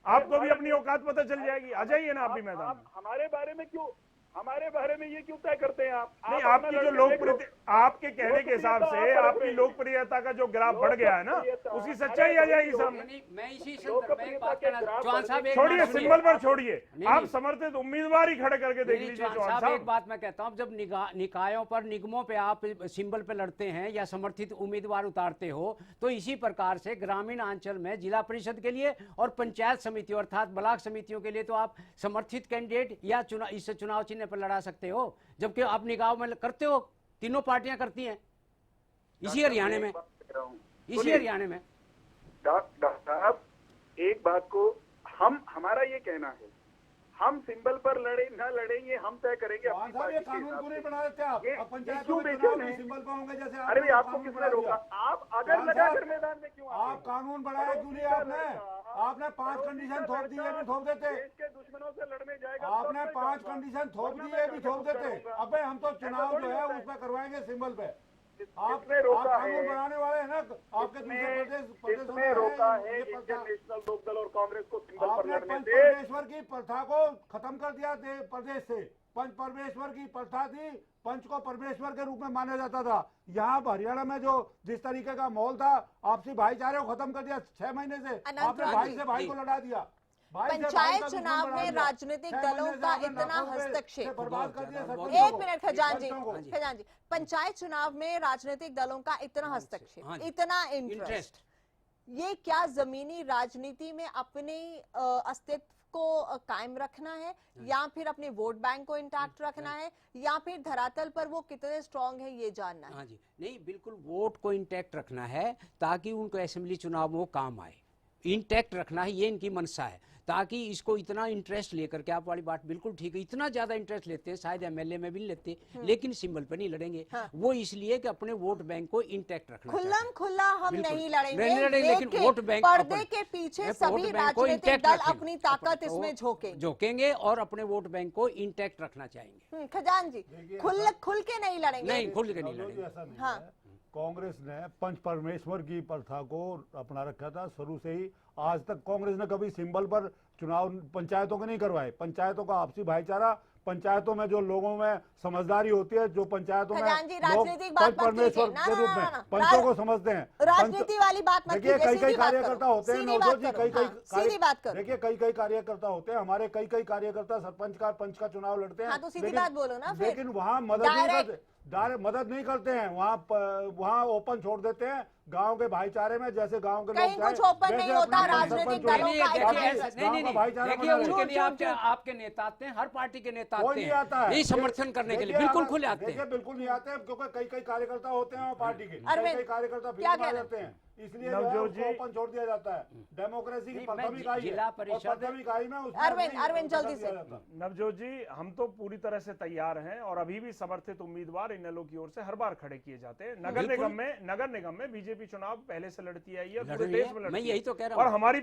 आपको भी अपनी औकात पता चल जाएगी, आ जाइए ना आप भी मैदान। हमारे बारे में क्यों हमारे बारे में ये क्यों तय करते हैं आप? नहीं, आप आपकी अपना जो लड़के लोकप्रियता, देख आपके कहने के हिसाब से आपकी लोकप्रियता का जो ग्राफ बढ़ गया है ना, उसकी सच्चाई आ जाएगी सामने। मैं इसी संदर्भ में एक बात कहना, चौहान साहब एक छोड़िए, बात सुनिए। सिंबल पर छोड़िए, नहीं, आप नहीं। समर्थित उम्मीदवार ही खड़े करके देख नहीं, लीजिए चौहान चौहान साहब, एक साहब। बात मैं कहता हूँ, जब निकायों पर, निगमों पे आप सिंबल पे लड़ते हैं या समर्थित उम्मीदवार उतारते हो, तो इसी प्रकार से ग्रामीण अंचल में जिला परिषद के लिए और पंचायत समितियों अर्थात ब्लॉक समितियों के लिए तो आप समर्थित कैंडिडेट या इस चुनाव चिन्ह पर लड़ा सकते हो, जबकि आप निगाह में करते हो, तीनों पार्टियां करती हैं इसी हरियाणा में, इसी हरियाणा में। डॉक्टर साहब, एक बात को हमारा ये कहना है, हम सिंबल पर लड़े न लड़े ये हम तय करेंगे अपनी पार्टी के कानून हिसाब क्यों नहीं से। बना देते आप? ये अब पंचायत क्यों में बेचैन चुनाव में हैं? सिंबल पे होंगे जैसे अरे भाई, आपको कानून किसने बना रोका? दिया। आप अगर चौहान लगाकर साहब, मैदान में क्यों आप कानून बढ़ाया क्यों नहीं? आपने 5 कंडीशन थोप दी, ये भी थोप देते। देश के दुश्मनों से लड़ने जाएगा। आपने 5 कंडीशन थोप दी, ये भी थोप देते। अबे हम तो चुनाव जो है उस पर करवाएंगे सिंबल पे। आप कानून बनाने वाले हैं ना, आपके दूसरे किसने रोका है इंडियन नेशनल लोकदल और कांग्रेस को सिंबल पर आपने लड़ने पंच से? परमेश्वर की प्रथा को खत्म कर दिया प्रदेश से। पंच परमेश्वर की प्रथा थी, पंच को परमेश्वर के रूप में माना जाता था। यहाँ हरियाणा में जो जिस तरीके का माहौल था, आपसी भाईचारे को खत्म कर दिया 6 महीने से। आपने भाई से भाई को लड़ा दिया। पंचायत चुनाव में राजनीतिक दलों का इतना हस्तक्षेप। बर्बाद कर दिया। एक मिनट खजान जी, पंचायत चुनाव में राजनीतिक दलों का इतना हस्तक्षेप, इतना इंटरेस्ट, ये क्या जमीनी राजनीति में अपने अस्तित्व को कायम रखना है या फिर अपने वोट बैंक को इंटैक्ट रखना है या फिर धरातल पर वो कितने स्ट्रांग है ये जानना है? हाँ जी, नहीं, बिल्कुल वोट को इंटैक्ट रखना है ताकि उनको असेंबली चुनाव में वो काम आए, इंटैक्ट रखना है, ये इनकी मंशा है। ताकि इसको इतना इंटरेस्ट लेकर के, आप वाली बात बिल्कुल ठीक है, इतना ज्यादा इंटरेस्ट लेते हैं, शायद एमएलए में भी लेते, लेकिन सिंबल पर नहीं लड़ेंगे। हाँ। वो इसलिए कि अपने वोट बैंक को इंटैक्ट रखना, खुल्लम खुल्ला हम नहीं लड़ेंगे, लेकिन वोट बैंक पर्दे के पीछे सभी राजनीतिक दल अपनी ताकत इसमें झोंकेंगे और अपने वोट बैंक को इंटैक्ट रखना चाहेंगे। खजान जी, खुल के नहीं लड़ेंगे? नहीं, खुल के नहीं लड़ेंगे। हाँ, कांग्रेस ने पंच परमेश्वर की प्रथा को अपना रखा था शुरू से ही। आज तक कांग्रेस ने कभी सिंबल पर चुनाव पंचायतों के नहीं करवाए। पंचायतों का आपसी भाईचारा, पंचायतों में जो लोगों में समझदारी होती है, जो पंचायतों में लोग पंच परमेश्वर के रूप में पंचों को समझते हैं। राजनीति वाली बात मत कीजिए, कई कार्यकर्ता होते हैं नवजोत जी, कई कई कार्यकर्ता होते हैं हमारे, कई कार्यकर्ता सरपंच का पंच का चुनाव लड़ते हैं। तो सीधी बात बोलो ना। लेकिन वहाँ मदद नहीं करते हैं, वहाँ ओपन छोड़ देते हैं गांव के भाईचारे में, जैसे गांव के कहीं कुछ ओपन नहीं होता राजनीतिक दलों का। देखिए, उनके लिए आपके नेता आते हैं, हर पार्टी के नेता आते हैं यही समर्थन करने के लिए, बिल्कुल खुले आते हैं। बिल्कुल नहीं आते हैं, क्योंकि कई कार्यकर्ता होते हैं पार्टी के, कई कार्यकर्ता क्या कहते हैं, इसलिए ओपन छोड़ दिया जाता है। डेमोक्रेसी की प्रथम इकाई जिला परिषद में अरविंद जल्दी से। नवजोत जी, हम तो पूरी तरह से तैयार हैं और अभी भी समर्थित उम्मीदवार इनेलो की ओर से हर बार खड़े किए जाते हैं। नगर निगम में बीजेपी चुनाव पहले से लड़ती आई है, पूरे देश में लड़ती है। यही तो कह रहा हूं। और हमारी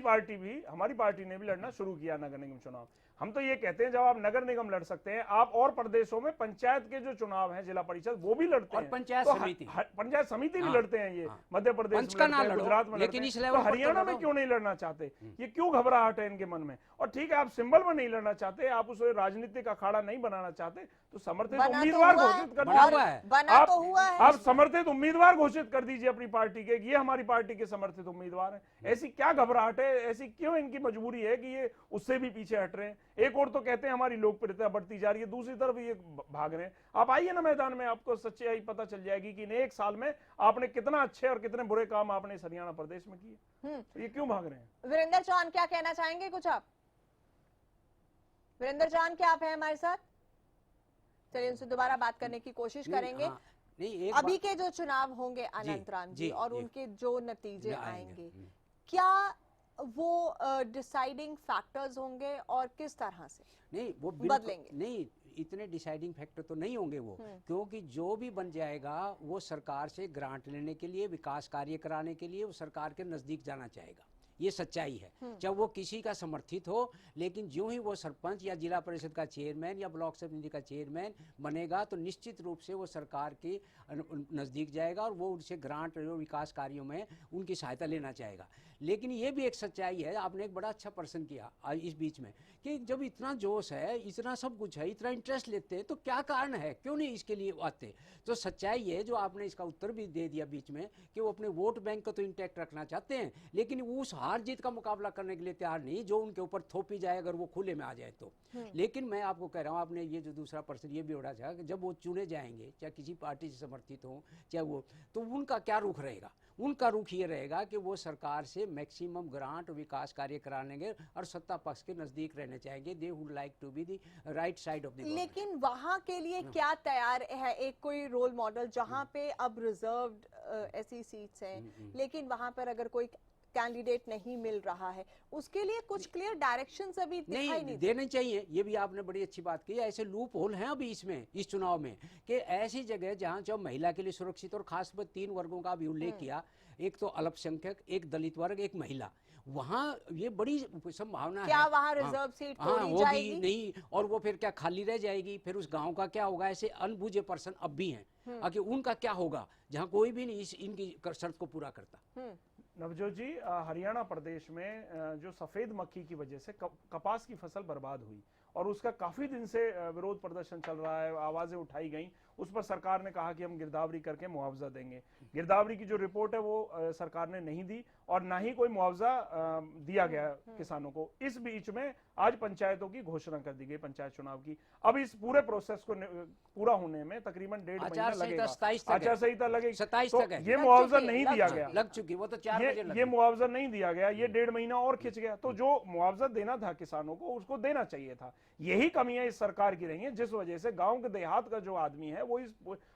पार्टी ने भी लड़ना शुरू किया नगर निगम चुनाव। हम तो ये कहते हैं, जब आप नगर निगम लड़ सकते हैं, आप और प्रदेशों में पंचायत के जो चुनाव हैं, जिला परिषद, वो भी लड़ते हैं, पंचायत समिति भी लड़ते हैं। ये मध्य प्रदेश में, गुजरात में, लेकिन हरियाणा में क्यों नहीं लड़ना चाहते? ये क्यों घबराहट है इनके मन में? और ठीक है, आप सिंबल में नहीं लड़ना चाहते, आप उसे राजनीतिक अखाड़ा नहीं बनाना चाहते, तो समर्थित उम्मीदवार घोषित कर दीजिए। आप समर्थित उम्मीदवार घोषित कर दीजिए अपनी पार्टी के, ये हमारी पार्टी के समर्थित उम्मीदवार हैं। ऐसी क्या घबराहट है, ऐसी क्यों इनकी मजबूरी है कि ये उससे भी पीछे हट रहे हैं? एक और तो कहते हैं हमारी लोकप्रियता बढ़ती जा रही है, दूसरी तरफ ये भाग रहे हैं। आप आइए ना मैदान में, आपको सच्चाई पता चल जाएगी कि इन 1 साल में आपने कितना अच्छे और कितने बुरे काम आपने इस हरियाणा प्रदेश में किए। ये क्यों भाग रहे हैं? वीरेंद्र चौहान, क्या कहना चाहेंगे कुछ आप? वीरेंद्र चौहान, क्या आप हैं हमारे साथ? चलिए, उनसे दोबारा बात करने की कोशिश करेंगे। अभी के जो चुनाव होंगे अनंत राम जी, और उनके जो नतीजे आएंगे, क्या वो डिसाइडिंग फैक्टर्स होंगे और किस तरह से नहीं वो बदलेंगे? नहीं, इतने डिसाइडिंग फैक्टर तो नहीं होंगे वो, क्योंकि जो भी बन जाएगा वो सरकार से ग्रांट लेने के लिए, विकास कार्य कराने के लिए वो सरकार के नजदीक जाना चाहेगा। ये सच्चाई है, चाहे वो किसी का समर्थित हो, लेकिन जो ही वो सरपंच या जिला परिषद का चेयरमैन या ब्लॉक समिति का चेयरमैन बनेगा तो निश्चित रूप से वो सरकार के नज़दीक जाएगा और वो उनसे ग्रांट और विकास कार्यों में उनकी सहायता लेना चाहेगा। लेकिन ये भी एक सच्चाई है, आपने एक बड़ा अच्छा प्रश्न किया इस बीच में, कि जब इतना जोश है, इतना सब कुछ है, इतना इंटरेस्ट लेते हैं, तो क्या कारण है, क्यों नहीं इसके लिए आते? तो सच्चाई है, जो आपने इसका उत्तर भी दे दिया बीच में, कि वो अपने वोट बैंक को तो इंटैक्ट रखना चाहते हैं, लेकिन वो उस हार जीत का मुकाबला करने के लिए तैयार नहीं जो उनके ऊपर थोपी जाए अगर वो खुले में आ जाए तो। लेकिन मैं आपको कह रहा हूँ, आपने ये जो दूसरा प्रश्न ये भी उड़ा था कि जब वो चुने जाएंगे, चाहे किसी पार्टी से समर्थित हो चाहे वो, तो उनका क्या रुख रहेगा? उनका रुख ये रहेगा कि वो सरकार से मैक्सिमम ग्रांट विकास कार्य कराएंगे और सत्ता पक्ष के नजदीक रहने चाहेंगे। They would like to be the right side of the. लेकिन वहां के लिए क्या तैयार है एक कोई रोल मॉडल जहां पे अब रिजर्व्ड ऐसी सीट्स हैं, लेकिन वहां पर अगर कोई कैंडिडेट नहीं मिल रहा है, उसके लिए कुछ क्लियर डायरेक्शंस अभी दिखाई नहीं देने चाहिए। ये भी आपने बड़ी अच्छी बात की। ऐसे लूप होल हैं अभी इसमें, इस चुनाव में, कि ऐसी जगह जहां जो महिला के लिए सुरक्षित, और खास पर 3 वर्गों का भी उल्लेख किया, एक तो अल्पसंख्यक, एक दलित वर्ग, एक महिला, वहाँ ये बड़ी संभावना है। क्या वहाँ रिजर्व सीट तोड़ी जाएगी? नहीं, और वो फिर क्या खाली रह जाएगी? फिर उस गांव का क्या होगा? ऐसे अनबुझे पर्सन अब भी हैं, आखिर उनका क्या होगा जहाँ कोई भी नहीं इनकी शर्त को पूरा करता। नवजोत जी, हरियाणा प्रदेश में जो सफेद मक्खी की वजह से कपास की फसल बर्बाद हुई और उसका काफी दिन से विरोध प्रदर्शन चल रहा है, आवाजें उठाई गई, उस पर सरकार ने कहा कि हम गिरदावरी करके मुआवजा देंगे। गिरदावरी की जो रिपोर्ट है वो सरकार ने नहीं दी और ना ही कोई मुआवजा दिया गया किसानों को। इस बीच में आज पंचायतों की घोषणा कर दी गई, पंचायत चुनाव की। अब इस पूरे प्रोसेस को पूरा होने में तकरीबन 1.5 महीना लगेगा। आचार संहिता लगेगी, 27 तो तक है। ये मुआवजा नहीं दिया गया, लग चुकी वो तो 4 बजे ये मुआवजा नहीं दिया गया, ये 1.5 महीना और खिंच गया। तो जो मुआवजा देना था किसानों को, उसको देना चाहिए था। यही कमियां इस सरकार की रही हैं, जिस वजह से गांव के देहात का जो आदमी है वो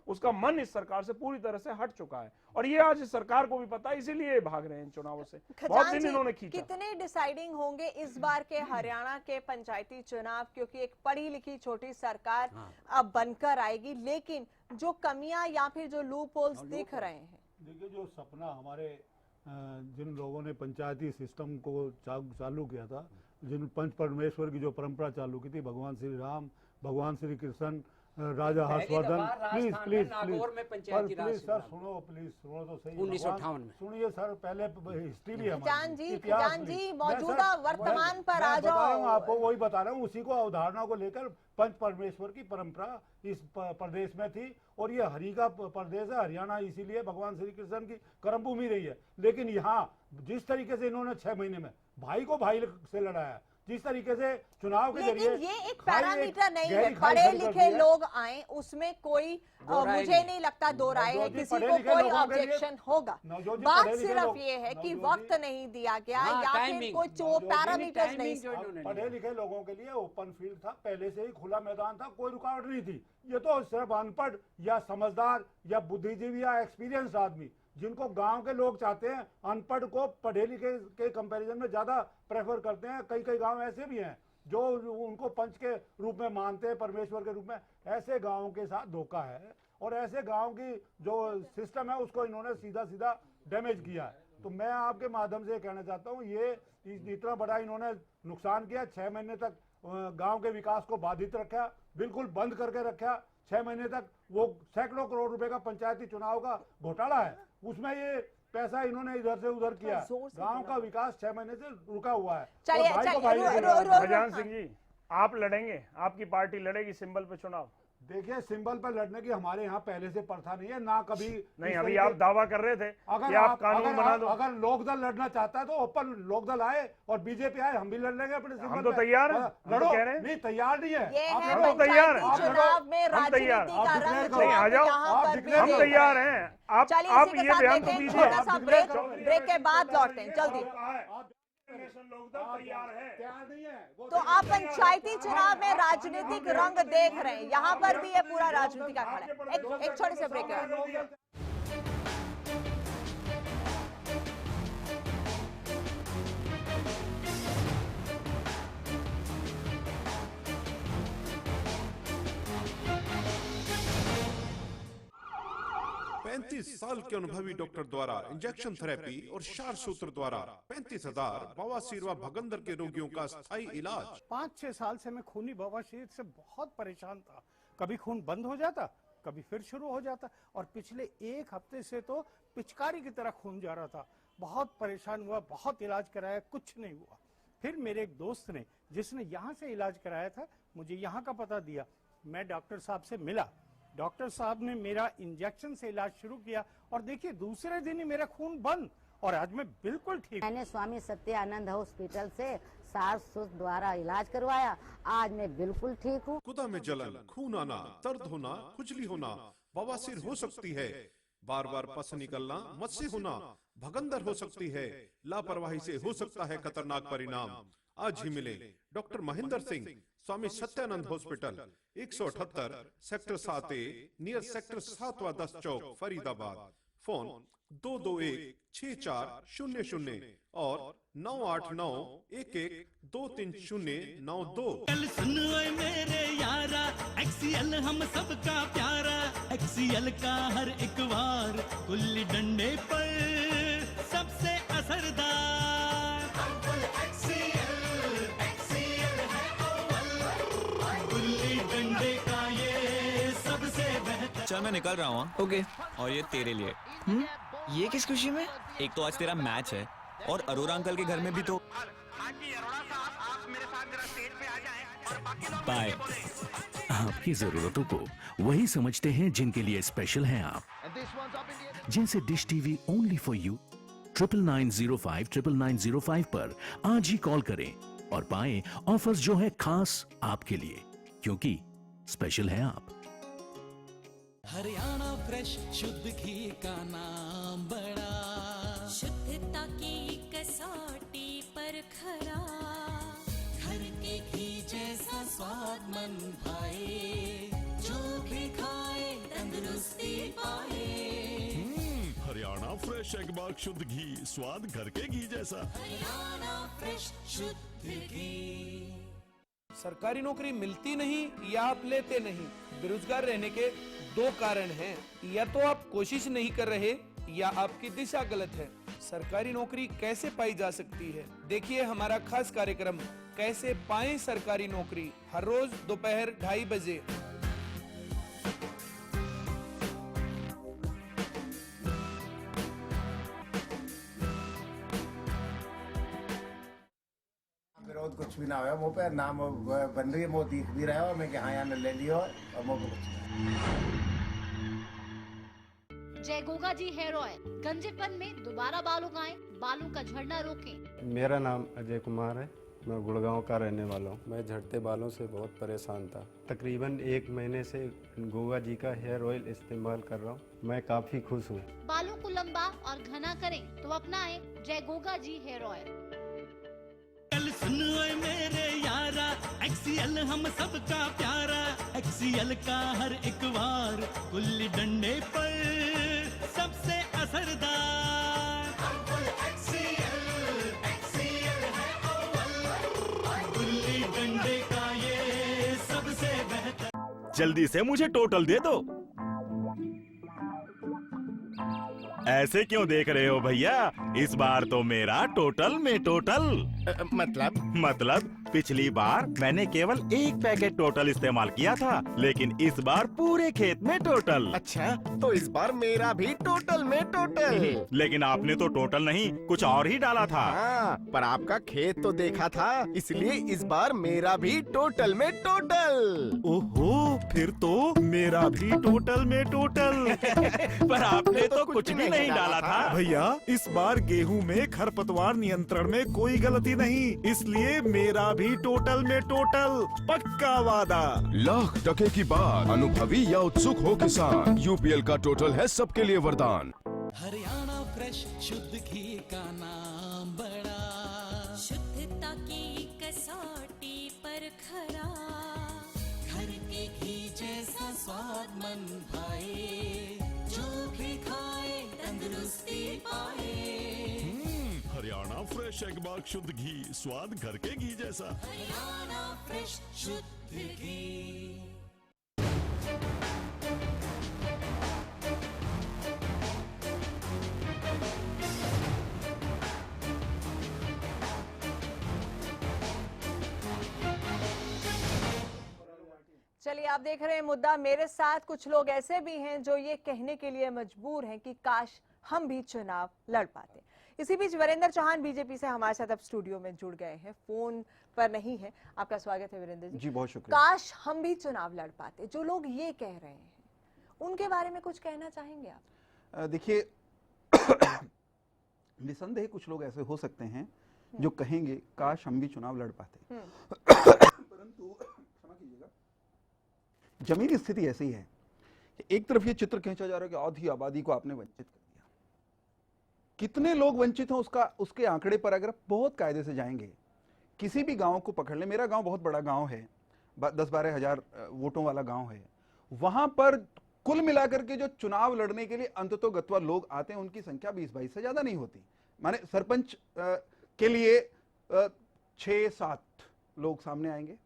उसका मन इस सरकार से पूरी तरह से हट चुका है, और ये आज सरकार को भी पता है, इसीलिए भाग रहे हैं चुनावों से। बहुत दिन इन्होंने खींचा। कितने डिसाइडिंग होंगे इस बार के हरियाणा के पंचायती चुनाव, क्योंकि एक पढ़ी लिखी छोटी सरकार अब बनकर आएगी, लेकिन जो कमियां या फिर जो लूप होल्स दिख रहे हैं। देखिए, जो सपना हमारे जिन लोगों ने पंचायती सिस्टम को चालू किया था, जिन पंच परमेश्वर की जो परंपरा चालू की थी, भगवान श्री राम, भगवान श्री कृष्ण, राजा हर्षवर्धन, प्लीज सर सुनो, प्लीज सुनो तो सही। 1958 में सुनिए सर, पहले हिस्ट्री भी खजान जी मौजूदा वर्तमान पर आ जाओ। आपको वही बता रहा हूँ, उसी को अवधारणा को लेकर पंच परमेश्वर की परंपरा इस प्रदेश में थी, और ये हरि का प्रदेश है हरियाणा, इसीलिए भगवान श्री कृष्ण की कर्मभूमि रही है। लेकिन यहाँ जिस तरीके से इन्होंने 6 महीने में भाई को भाई से लड़ाया, जिस तरीके से चुनाव के जरिए, ये एक पैरामीटर नहीं है, पढ़े लिखे लोग आए, उसमें कोई मुझे नहीं लगता दो राय है, किसी को कोई ऑब्जेक्शन होगा। बात सिर्फ ये है कि वक्त नहीं दिया गया या फिर कोई पैरामीटर नहीं। पढ़े लिखे लोगों के लिए ओपन फील्ड था, पहले से ही खुला मैदान था, कोई रुकावट नहीं थी। ये तो सिर्फ अनपढ़ या समझदार या बुद्धिजीवी या एक्सपीरियंस आदमी, जिनको गांव के लोग चाहते हैं, अनपढ़ को पढ़े लिखे के कंपैरिजन में ज्यादा प्रेफर करते हैं। कई गांव ऐसे भी हैं जो उनको पंच के रूप में मानते हैं, परमेश्वर के रूप में। ऐसे गांवों के साथ धोखा है, और ऐसे गांव की जो सिस्टम है उसको इन्होंने सीधा सीधा डैमेज किया है। तो मैं आपके माध्यम से कहना चाहता हूँ, ये इतना बड़ा इन्होंने नुकसान किया। 6 महीने तक गांव के विकास को बाधित रखा, बिल्कुल बंद करके रखा। 6 महीने तक वो सैकड़ों करोड़ रुपए का पंचायती चुनाव का घोटाला है, उसमें ये पैसा इन्होंने इधर से उधर किया। गांव का विकास 6 महीने से रुका हुआ है। खजान सिंह जी, आप लड़ेंगे, आपकी पार्टी लड़ेगी सिंबल पे चुनाव? देखिए, सिंबल पर लड़ने की हमारे यहाँ पहले से प्रथा नहीं है, ना कभी नहीं। अभी आप दावा कर रहे थे कि आप कानून बना दो। अगर लोकदल लड़ना चाहता है तो ओपन लोकदल आए और बीजेपी आए, हम भी लड़ लेंगे अपने सिंबल। हम तो तैयार हैं, लड़ो। कह रहे हैं नहीं, तैयार नहीं है, हम तो तैयार हैं, हम तैयार, नहीं आ जाओ, हम तैयार हैं। आप ये बयान तो दीजिए। ब्रेक के बाद लौटते हैं जल्दी। तैयार है, तो आप पंचायती चुनाव में राजनीतिक रंग देख रहे हैं, यहाँ पर भी ये पूरा राजनीति का अखाड़ा है। एक छोटे से ब्रेक है। 35 साल के अनुभवी डॉक्टर द्वारा इंजेक्शन थेरेपी और क्षार सूत्र द्वारा 35,000 बवासीर व भगंदर के रोगियों का स्थायी इलाज। 5-6 साल से मैं खूनी बवासीर से बहुत परेशान था। कभी खून बंद हो जाता, कभी फिर शुरू हो जाता, और पिछले 1 हफ्ते से तो पिचकारी की तरह खून जा रहा था। बहुत परेशान हुआ, बहुत इलाज कराया, कुछ नहीं हुआ। फिर मेरे एक दोस्त ने, जिसने यहाँ से इलाज कराया था, मुझे यहाँ का पता दिया। मैं डॉक्टर साहब से मिला, डॉक्टर साहब ने मेरा इंजेक्शन से इलाज शुरू किया, और देखिए दूसरे दिन ही मेरा खून बंद, और आज मैं बिल्कुल ठीक। मैंने स्वामी सत्यानंद हॉस्पिटल से सास ससुर द्वारा इलाज करवाया, आज मैं बिल्कुल ठीक हूँ। गुदा में जलन, खून आना, दर्द होना, खुजली होना, बवासीर हो सकती है, बार बार पस निकलना, मस्से होना, भगंदर हो सकती है, लापरवाही से हो सकता है खतरनाक परिणाम। आज ही मिले doctor Mahendra Singh, Swami Satyanand hospital, 178 sector 7A, near sector 7-10 Chowk, Faridabad. Phone 221-6400 और 989-11-23092। कल सुन ओए मेरे यारा, एक्सीएल हम सबका प्यारा, एक्सीएल का हर एक वार गुल्ली डंडे पर सबसे असरदार। एक्सीएल है अव्वल, गुल्ली डंडे का ये सबसे बेहतर। चल मैं निकल रहा हूँ। ओके। और ये तेरे लिए। ये किस खुशी में? एक तो आज तेरा मैच है, और अरोरा अंकल के घर में भी तो। बाय। आपकी जरूरतों को वही समझते हैं जिनके लिए स्पेशल हैं आप, जिनसे dish TV only for you 9905 पर आज ही कॉल करें और पाएं ऑफर्स जो है खास आपके लिए, क्योंकि स्पेशल है आप। हरियाणा फ्रेश शुद्ध घी का नाम बड़ा, शुद्धता की कसौटी पर खरा, घर के घी जैसा स्वाद मन भाए, जो भी खाए तंदुरुस्ती पाए। हरियाणा फ्रेश एगबाग शुद्ध घी, स्वाद घर के घी जैसा। हरियाणा फ्रेश शुद्ध घी। सरकारी नौकरी मिलती नहीं या आप लेते नहीं, बेरोजगार रहने के 2 कारण हैं। या तो आप कोशिश नहीं कर रहे या आपकी दिशा गलत है। सरकारी नौकरी कैसे पाई जा सकती है? देखिए हमारा खास कार्यक्रम कैसे पाएं सरकारी नौकरी, हर रोज दोपहर 2:30 बजे। विरोध कुछ भी ना हुआ, वो पे नाम बन रही है, वो दिख भी रहा है, और मैं हाँ यहाँ ले लियो, और वो कुछ। जय गोगा जी हेयर ऑयल, गंजेपन में दोबारा बाल उगाएं, बालों का झड़ना रोकें। मेरा नाम अजय कुमार है, मैं गुड़गांव का रहने वाला हूँ। मैं झड़ते बालों से बहुत परेशान था। तकरीबन 1 महीने से गोगा जी का हेयर ऑयल इस्तेमाल कर रहा हूँ, मैं काफी खुश हूँ। बालों को लंबा और घना करें तो अपनाएं जय गोगा जी हेयर ऑयल। कल सुन ओए मेरे यारा, एक्सीएल हम सबका प्यारा, एक्सीएल का हर एक वार गुल्ली डंडे पर सबसे असरदार। एक्सीएल है अव्वल, गुल्ली डंडे का ये सबसे बेहतर। जल्दी से मुझे टोटल दे दो। ऐसे क्यों देख रहे हो भैया? इस बार तो मेरा टोटल में टोटल। मतलब पिछली बार मैंने केवल 1 पैकेट टोटल इस्तेमाल किया था, लेकिन इस बार पूरे खेत में टोटल। अच्छा, तो इस बार मेरा भी टोटल में टोटल। लेकिन आपने तो टोटल नहीं कुछ और ही डाला था। हाँ, पर आपका खेत तो देखा था, इसलिए इस बार मेरा भी टोटल में टोटल। ओहो, फिर तो मेरा भी टोटल में टोटल। पर आपने तो कुछ भी नहीं डाला था। भैया, इस बार गेहूं में खरपतवार नियंत्रण में कोई गलती नहीं, इसलिए मेरा भी टोटल में टोटल, पक्का वादा। लाख टके की बात, अनुभवी या उत्सुक हो किसान, यूपीएल का टोटल है सबके लिए वरदान। हरियाणा फ्रेश शुद्ध घी का नाम बड़ा, शुद्धता की कसौटी पर खरा, घर के घी जैसा स्वाद मन भाए, जो भी खाए तंदुरुस्ती पाए। हरियाणा फ्रेश एगबाग शुद्ध घी, स्वाद घर के घी जैसा। हरियाणा फ्रेश शुद्ध घी। चलिए, आप देख रहे हैं मुद्दा मेरे साथ। कुछ लोग ऐसे भी हैं जो ये कहने के लिए मजबूर हैं कि काश हम भी चुनाव लड़ पाते। इसी बीच वीरेंद्र चौहान बीजेपी से हमारे साथ अब स्टूडियो में जुड़ गए हैं, फोन पर नहीं है। आपका स्वागत है वीरेंद्र जी। जी बहुत शुक्रिया। काश हम भी चुनाव लड़ पाते, जो लोग ये कह रहे हैं, उनके बारे में कुछ कहना चाहेंगे आप? देखिए निसंदेह कुछ लोग ऐसे हो सकते हैं जो कहेंगे काश हम भी चुनाव लड़ पाते, परंतु क्षमा कीजिएगा, जमीनी स्थिति ऐसी है कि एक तरफ ये चित्र खींचा जा रहा है कि आधी आबादी को आपने वंचित कर दिया। कितने लोग वंचित हैं उसके आंकड़े पर अगर बहुत कायदे से जाएंगे, किसी भी गांव को पकड़ ले, मेरा गांव बहुत बड़ा गांव है, 10-12 हजार वोटों वाला गांव है, वहां पर कुल मिलाकर के जो चुनाव लड़ने के लिए अंततोगत्वा लोग आते हैं उनकी संख्या 20-22 से ज्यादा नहीं होती। माने सरपंच के लिए 6-7 लोग सामने आएंगे,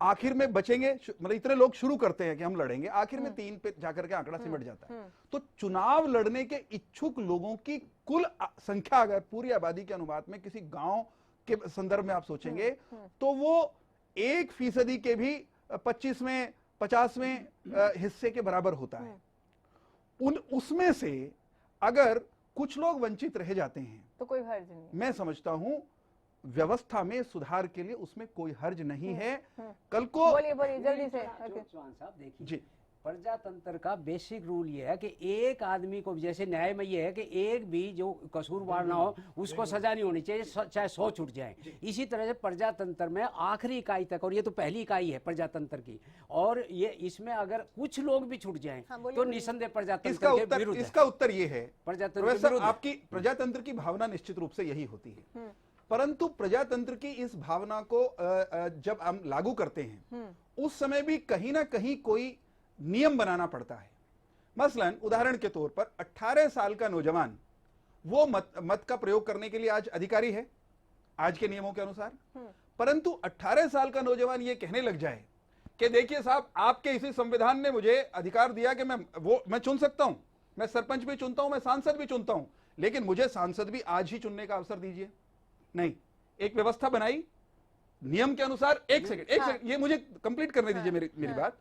आखिर में बचेंगे, मतलब इतने लोग शुरू करते हैं कि हम लड़ेंगे, आखिर में 3 पे जाकर के आंकड़ा सिमट जाता है। तो चुनाव लड़ने के इच्छुक लोगों की कुल संख्या अगर पूरी आबादी के अनुपात में किसी गांव के संदर्भ में आप सोचेंगे तो वो 1% के भी 25वें हिस्से के बराबर होता है। उसमें से अगर कुछ लोग वंचित रह जाते हैं तो कोई हर्ज नहीं। मैं समझता हूं व्यवस्था में सुधार के लिए उसमें कोई हर्ज नहीं है। कल को बोलिए जल्दी से। चौहान साहब देखिए जी, प्रजातंत्र का बेसिक रूल ये है कि एक आदमी को, जैसे न्याय में ये है कि एक भी जो कसूरवार ना हो उसको सजा नहीं होनी चाहिए, चाहे 100 छूट जाए। इसी तरह से प्रजातंत्र में आखिरी इकाई तक, और ये तो पहली इकाई है प्रजातंत्र की, और ये इसमें अगर कुछ लोग भी छूट जाएं तो निसंदेह प्रजातंत्र के विरुद्ध है। इसका उत्तर ये है प्रजातंत्र आपकी प्रजातंत्र की भावना निश्चित रूप से यही होती है, परंतु प्रजातंत्र की इस भावना को जब हम लागू करते हैं उस समय भी कहीं ना कहीं कोई नियम बनाना पड़ता है। मसलन उदाहरण के तौर पर 18 साल का नौजवान वो मत का प्रयोग करने के लिए आज अधिकारी है आज के नियमों के अनुसार, परंतु 18 साल का नौजवान ये कहने लग जाए कि देखिए साहब, आपके इसी संविधान ने मुझे अधिकार दिया कि मैं चुन सकता हूं, मैं सरपंच भी चुनता हूं, मैं सांसद भी चुनता हूं, लेकिन मुझे सांसद भी आज ही चुनने का अवसर दीजिए। नहीं, एक व्यवस्था बनाई नियम के अनुसार। एक सेकंड, ये मुझे कंप्लीट करने दीजिए मेरी बात।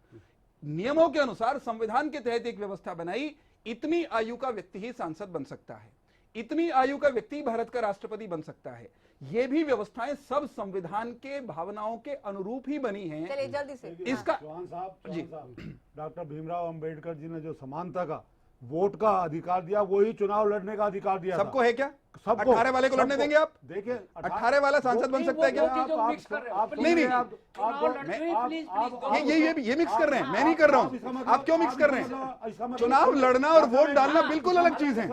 नियमों के अनुसार संविधान के तहत एक व्यवस्था बनाई, इतनी आयु का व्यक्ति ही सांसद बन सकता है, इतनी आयु का व्यक्ति भारत का राष्ट्रपति बन सकता है। ये भी व्यवस्थाएं सब संविधान के भावनाओं के अनुरूप ही बनी हैं। चलिए जल्दी से। इसका चौहान साहब, डॉक्टर भीमराव अंबेडकर जी ने जो समानता का वोट का अधिकार दिया, वही चुनाव लड़ने का अधिकार दिया। सबको है क्या? सबको। 18 वाले को लड़ने देंगे आप? देखिए 18 वाला सांसद बन सकता है क्या? नहीं, ये मिक्स कर रहे हैं, मैं नहीं कर रहा हूँ। आप क्यों मिक्स कर रहे हैं? चुनाव लड़ना और वोट डालना बिल्कुल अलग चीज है।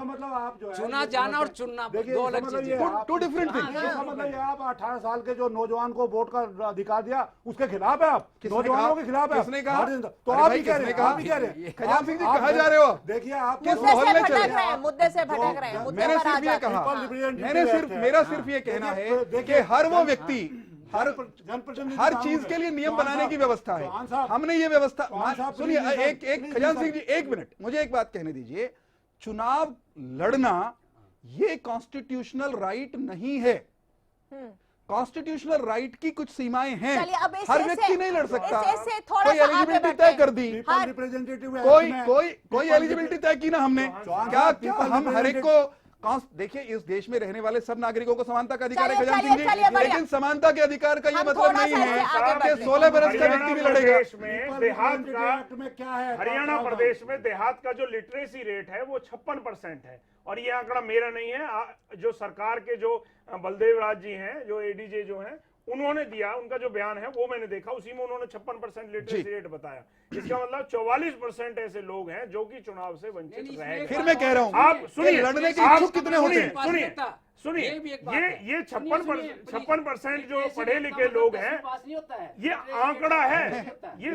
चुना जाना और चुनना दो अलग चीज है, 2 डिफरेंट थिंग्स। मतलब आप 18 साल के जो नौजवान को वोट का अधिकार दिया उसके खिलाफ है आप? नौजवानों के खिलाफ है? किसने कहा? तो आप ही कह रहे हैं। खजान सिंह जी कहाँ जा रहे हो? देखिए आप किस मोहल्ले चले? मुद्दे से भटक रहे हैं। मैंने सिर्फ ये कहा, मेरा सिर्फ ये कहना है कि हर वो व्यक्ति हर चीज के लिए नियम बनाने की व्यवस्था है। हमने ये व्यवस्था, सुनिए एक खजान सिंह जी, 1 मिनट, मुझे एक बात कहने दीजिए। चुनाव लड़ना ये कॉन्स्टिट्यूशनल राइट नहीं है। कॉन्स्टिट्यूशनल राइट की कुछ सीमाएं हैं, हर व्यक्ति नहीं लड़ सकता। कोई एलिजिबिलिटी तय कर दी, कोई एलिजिबिलिटी तय की ना हमने, क्या हम हर एक को? देखिए इस देश में रहने वाले सब नागरिकों को समानता का अधिकार है खजान सिंह जी, लेकिन समानता के अधिकार का ये मतलब नहीं है कि 16 बरस का व्यक्ति भी लड़ेगा। देहात का में क्या है, हरियाणा प्रदेश में देहात का जो लिटरेसी रेट है वो 56% है, और ये आंकड़ा मेरा नहीं है, जो सरकार के जो बलदेव राज जी हैं, जो एडीजे जो हैं, उन्होंने दिया, उनका जो बयान है वो मैंने देखा, उसी में उन्होंने 56% लिटरेसी रेट बताया। इसका मतलब 44% ऐसे लोग हैं जो कि चुनाव से वंचित रहे। फिर मैं कह रहा हूं, आप सुनिए, लड़ने के इच्छुक कितने होते हैं? सुनिए, ये 56% जो पढ़े लिखे लोग हैं, ये आंकड़ा है, ये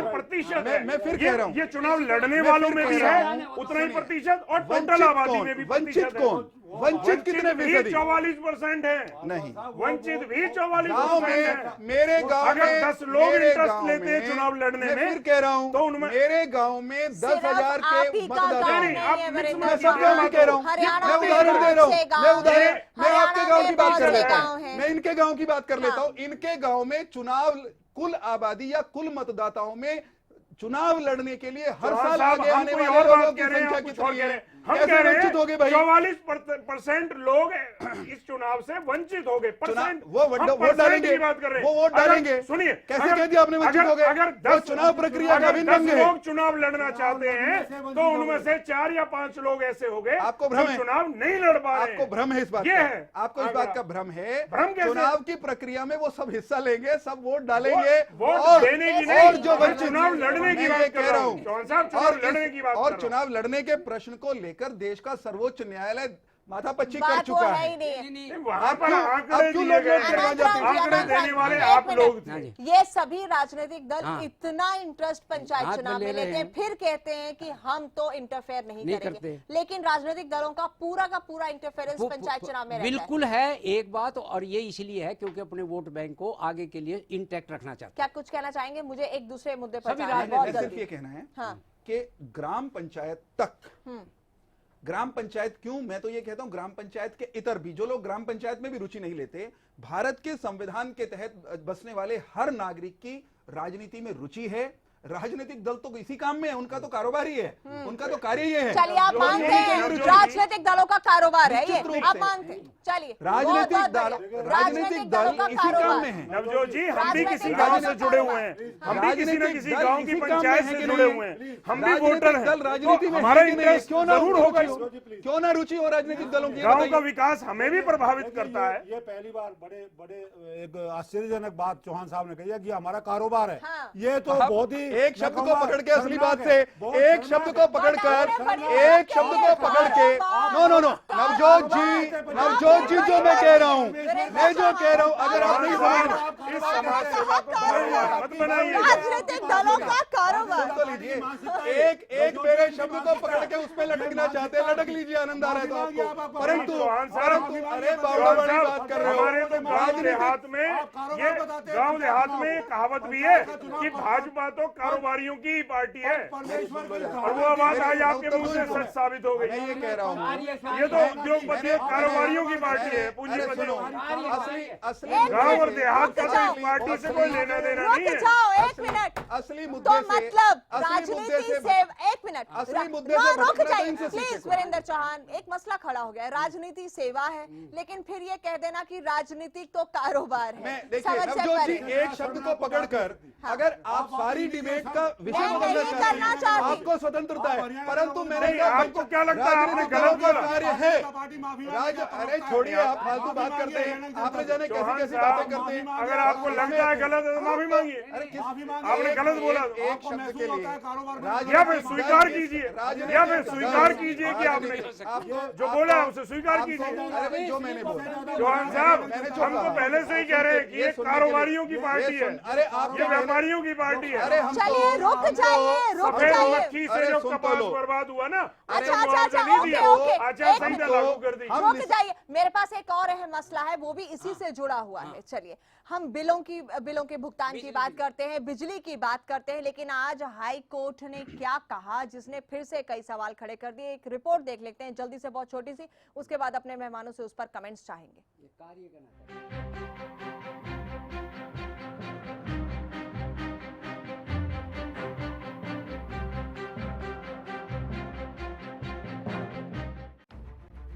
प्रतिशत है। मैं फिर कह रहा हूं, ये चुनाव लड़ने वालों में भी है उतना ही प्रतिशत, और टोटल आबादी में भी वंचित कौन? वंचित कितने फीसदी? 44% है। नहीं, वंचित भी 44% है। मेरे गांव में 10 लोग इंटरेस्ट लेते हैं चुनाव लड़ने में, फिर कह रहा हूं, तो उनमें मेरे गांव में 10,000 के मतदाता। मैं सब गांव में कह रहा हूं, मैं उदाहरण दे रहा हूं, मैं आपके गांव की बात कर लेता हूं, मैं इनके गांव की बात कर लेता हूं। इनके गांव में चुनाव कुल आबादी या कुल मतदाताओं में चुनाव लड़ने के लिए हर साल साहब, आगे हम आने कोई वाले और बात लोगों की कह रहे हैं, संख्या आप कुछ कितनी और कह रहे है? हैं। हम कैसे कह रहे वंचित हो गए भाई? 44% लोग इस चुनाव से वंचित हो गए। परसेंट वो वोट डालेंगे, बात कर रहे हैं। वो वोट डालेंगे। सुनिए, कैसे कह दिया आपने वंचित हो गए? अगर वो चुनाव प्रक्रिया का भिन्न अंग है। लोग चुनाव लड़ना चाहते हैं तो उनमें से 4 या 5 लोग ऐसे हो गए आपको भ्रम है, चुनाव नहीं लड़ पा रहे। आपको भ्रम है इस बात ये का, है आपको इस बात का भ्रम है। भ्रम कैसे? चुनाव की प्रक्रिया में वो सब हिस्सा लेंगे, सब वोट डालेंगे, वोट देने की नहीं, और जो मैं वंचित चुनाव लड़ने की बात कर रहा हूं। चौहान साहब, चुनाव लड़ने की बात कर रहा और हूं। चुनाव लड़ने के प्रश्न को लेकर देश का सर्वोच्च न्यायालय माथापच्ची कर बात वो चुका है है। ही नहीं है। वहां पर अब आंकड़े क्यों दिए लोग गए वोट करवा हैं। जाते हैं? आंकड़े देने वाले एक आप मिनट। लोग थे। ये सभी राजनीतिक दल हाँ। इतना इंटरेस्ट पंचायत हाथ चुनाव में में ले लेते रहे हैं, फिर कहते हैं कि हम तो इंटरफेयर नहीं नहीं करेंगे, करते। लेकिन राजनीतिक दलों का पूरा इंटरफेरेंस पंचायत चुनाव में रहता है। बिल्कुल है एक बात, और ये इसलिए है क्योंकि अपने वोट बैंक को आगे के लिए इंटैक्ट रखना चाहते क्या कुछ कहना चाहेंगे? मुझे एक दूसरे मुद्दे पर सभी जाना है राजनीतिक बहुत मैं सिर्फ जल्दी। ये कहना है हाँ। कि ग्राम पंचायत तक, ग्राम पंचायत क्यों, मैं तो ये कहता हूं ग्राम पंचायत के इतर भी जो लोग ग्राम पंचायत में भी रुचि नहीं लेते, भारत के संविधान के तहत बसने वाले हर नागरिक की राजनीति में रुचि है। राजनीतिक दल तो इसी काम में है, उनका तो कारोबार ही है, उनका तो कार्य ये है। चलिए आप मानते हैं राजनीतिक दलों का कारोबार है ये, निश्चित रूप आप से। मानते हैं। चलिए राजनीतिक बहुत दल बढ़िया। राजनीतिक दल दलों का इसी काम कारोबार। में है। नवजोत जी, हम भी राजनीतिक किसी दलों गांव का से जुड़े हुए हैं, हम भी किसी न राजनीतिक किसी दल गांव की इसी काम में पंचायत है से कि जुड़े नहीं? हुए हैं, हम भी राजनीतिक वोटर हैं, दल राजनीति तो में हमारा है कि नहीं? इंटरेस्ट क्यों ना जरूर रुचि होगा हो? इसमें। क्यों ना रुचि हो राजनीतिक दलों की? गांव का विकास हमें भी प्रभावित करता है। ये पहली बार बड़े एक आश्चर्यजनक बात चौहान साहब ने कही है कि हमारा कारोबार है। हाँ। ये तो अब बहुत ही एक शब्द को पकड़ के असली बात से, बहुत एक शब्द को पकड़कर, एक शब्द को पकड़ के, नो नवजोत जी जो मैं कह रहा हूँ, मैं जो कह रहा हूँ, अगर आप नहीं समझ इस समाज सेवा को कारोबार मत बनाइए। राजनीतिक दलों का कारोबार। सुन तो लीजिए, एक मेरे शब्द को पकड़ के उस पे लटकना चाहते हैं, लटक लीजिए, आनंद आ रहा है तो आपको। परंतु अरे बावड़ा वाली बात कर रहे हो। हमारे तो गांव देहात में ये गांव देहात में ये कहावत भी है कि भाजपा तो कारोबारियों की ही पार्टी है, और वो बात आज आपके मुंह से सच साबित हो गई। मैं ये कह रहा हूँ, ये तो उद्योगपति कारोबारियों की पार्टी है, पूंजीपतियों। असली गांव और देहात का तो इस पार्टी से कोई लेना देना नहीं है। रुक जाओ एक मिनट। असली तो मुद्दे से, मतलब असली मुद्दे राजनीति से से एक मिनट, असली मुद्दे नो, से रुक भटकना जाइए इनसे सीखे प्लीज कोई। वीरेंद्र चौहान। एक मसला खड़ा हो गया है, राजनीति सेवा है, लेकिन फिर ये कह देना कि राजनीतिक तो कारोबार है। मैं देखिए समझ से नवजोत जी, परे। एक शब्द को पकड़कर अगर आप सारी डिबेट का विषय मैं बदलना नहीं चाहते करना हैं, चाहती। आपको स्वतंत्रता है, परंतु मैंने नहीं, कहा आपको क्या लगता है आपने राजनीतिक गलत दलों का बोला? कार्य है अरे छोड़िए, आप फालतू बात करते हैं, आपने जाने कैसी चौहान कैसी बातें साहब, करते हैं। अगर आपको लगता है गलत है तो माफी मांगिए। अरे किस आपने गलत बोला। एक शब्द के लिए या फिर स्वीकार कीजिए, या फिर स्वीकार कीजिए कि आपने जो बोला उसे स्वीकार कीजिए। अरे भाई जो मैंने बोला, चौहान साहब, मैंने जो हम तो कहा, पहले से ही कह रहे हैं कि ये कारोबारियों की पार्टी है, अरे आप ये व्यापारियों की पार्टी है। अरे हम चलिए रुक जाइए, रुक सफेद जाइए। मक्खी से अरे जो सुन तो कपास लो। बर्बाद हुआ ना, अच्छा, उसे अच्छा, मुआवजा अच्छा, नहीं ओके, दिया, ओके, आचार एक संहिता मिनट। लागू कर दी। रुक जाइए, मेरे पास एक और अहम मसला है, वो भी इसी से जुड़ा हुआ है। चलिए हम बिलों के भुगतान की बात करते हैं, बिजली की बात करते हैं, लेकिन आज हाई कोर्ट ने क्या कहा जिसने फिर से कई सवाल खड़े कर दिए। एक रिपोर्ट देख लेते हैं जल्दी से, बहुत छोटी सी, उसके बाद अपने मेहमानों से उस पर कमेंट्स चाहेंगे।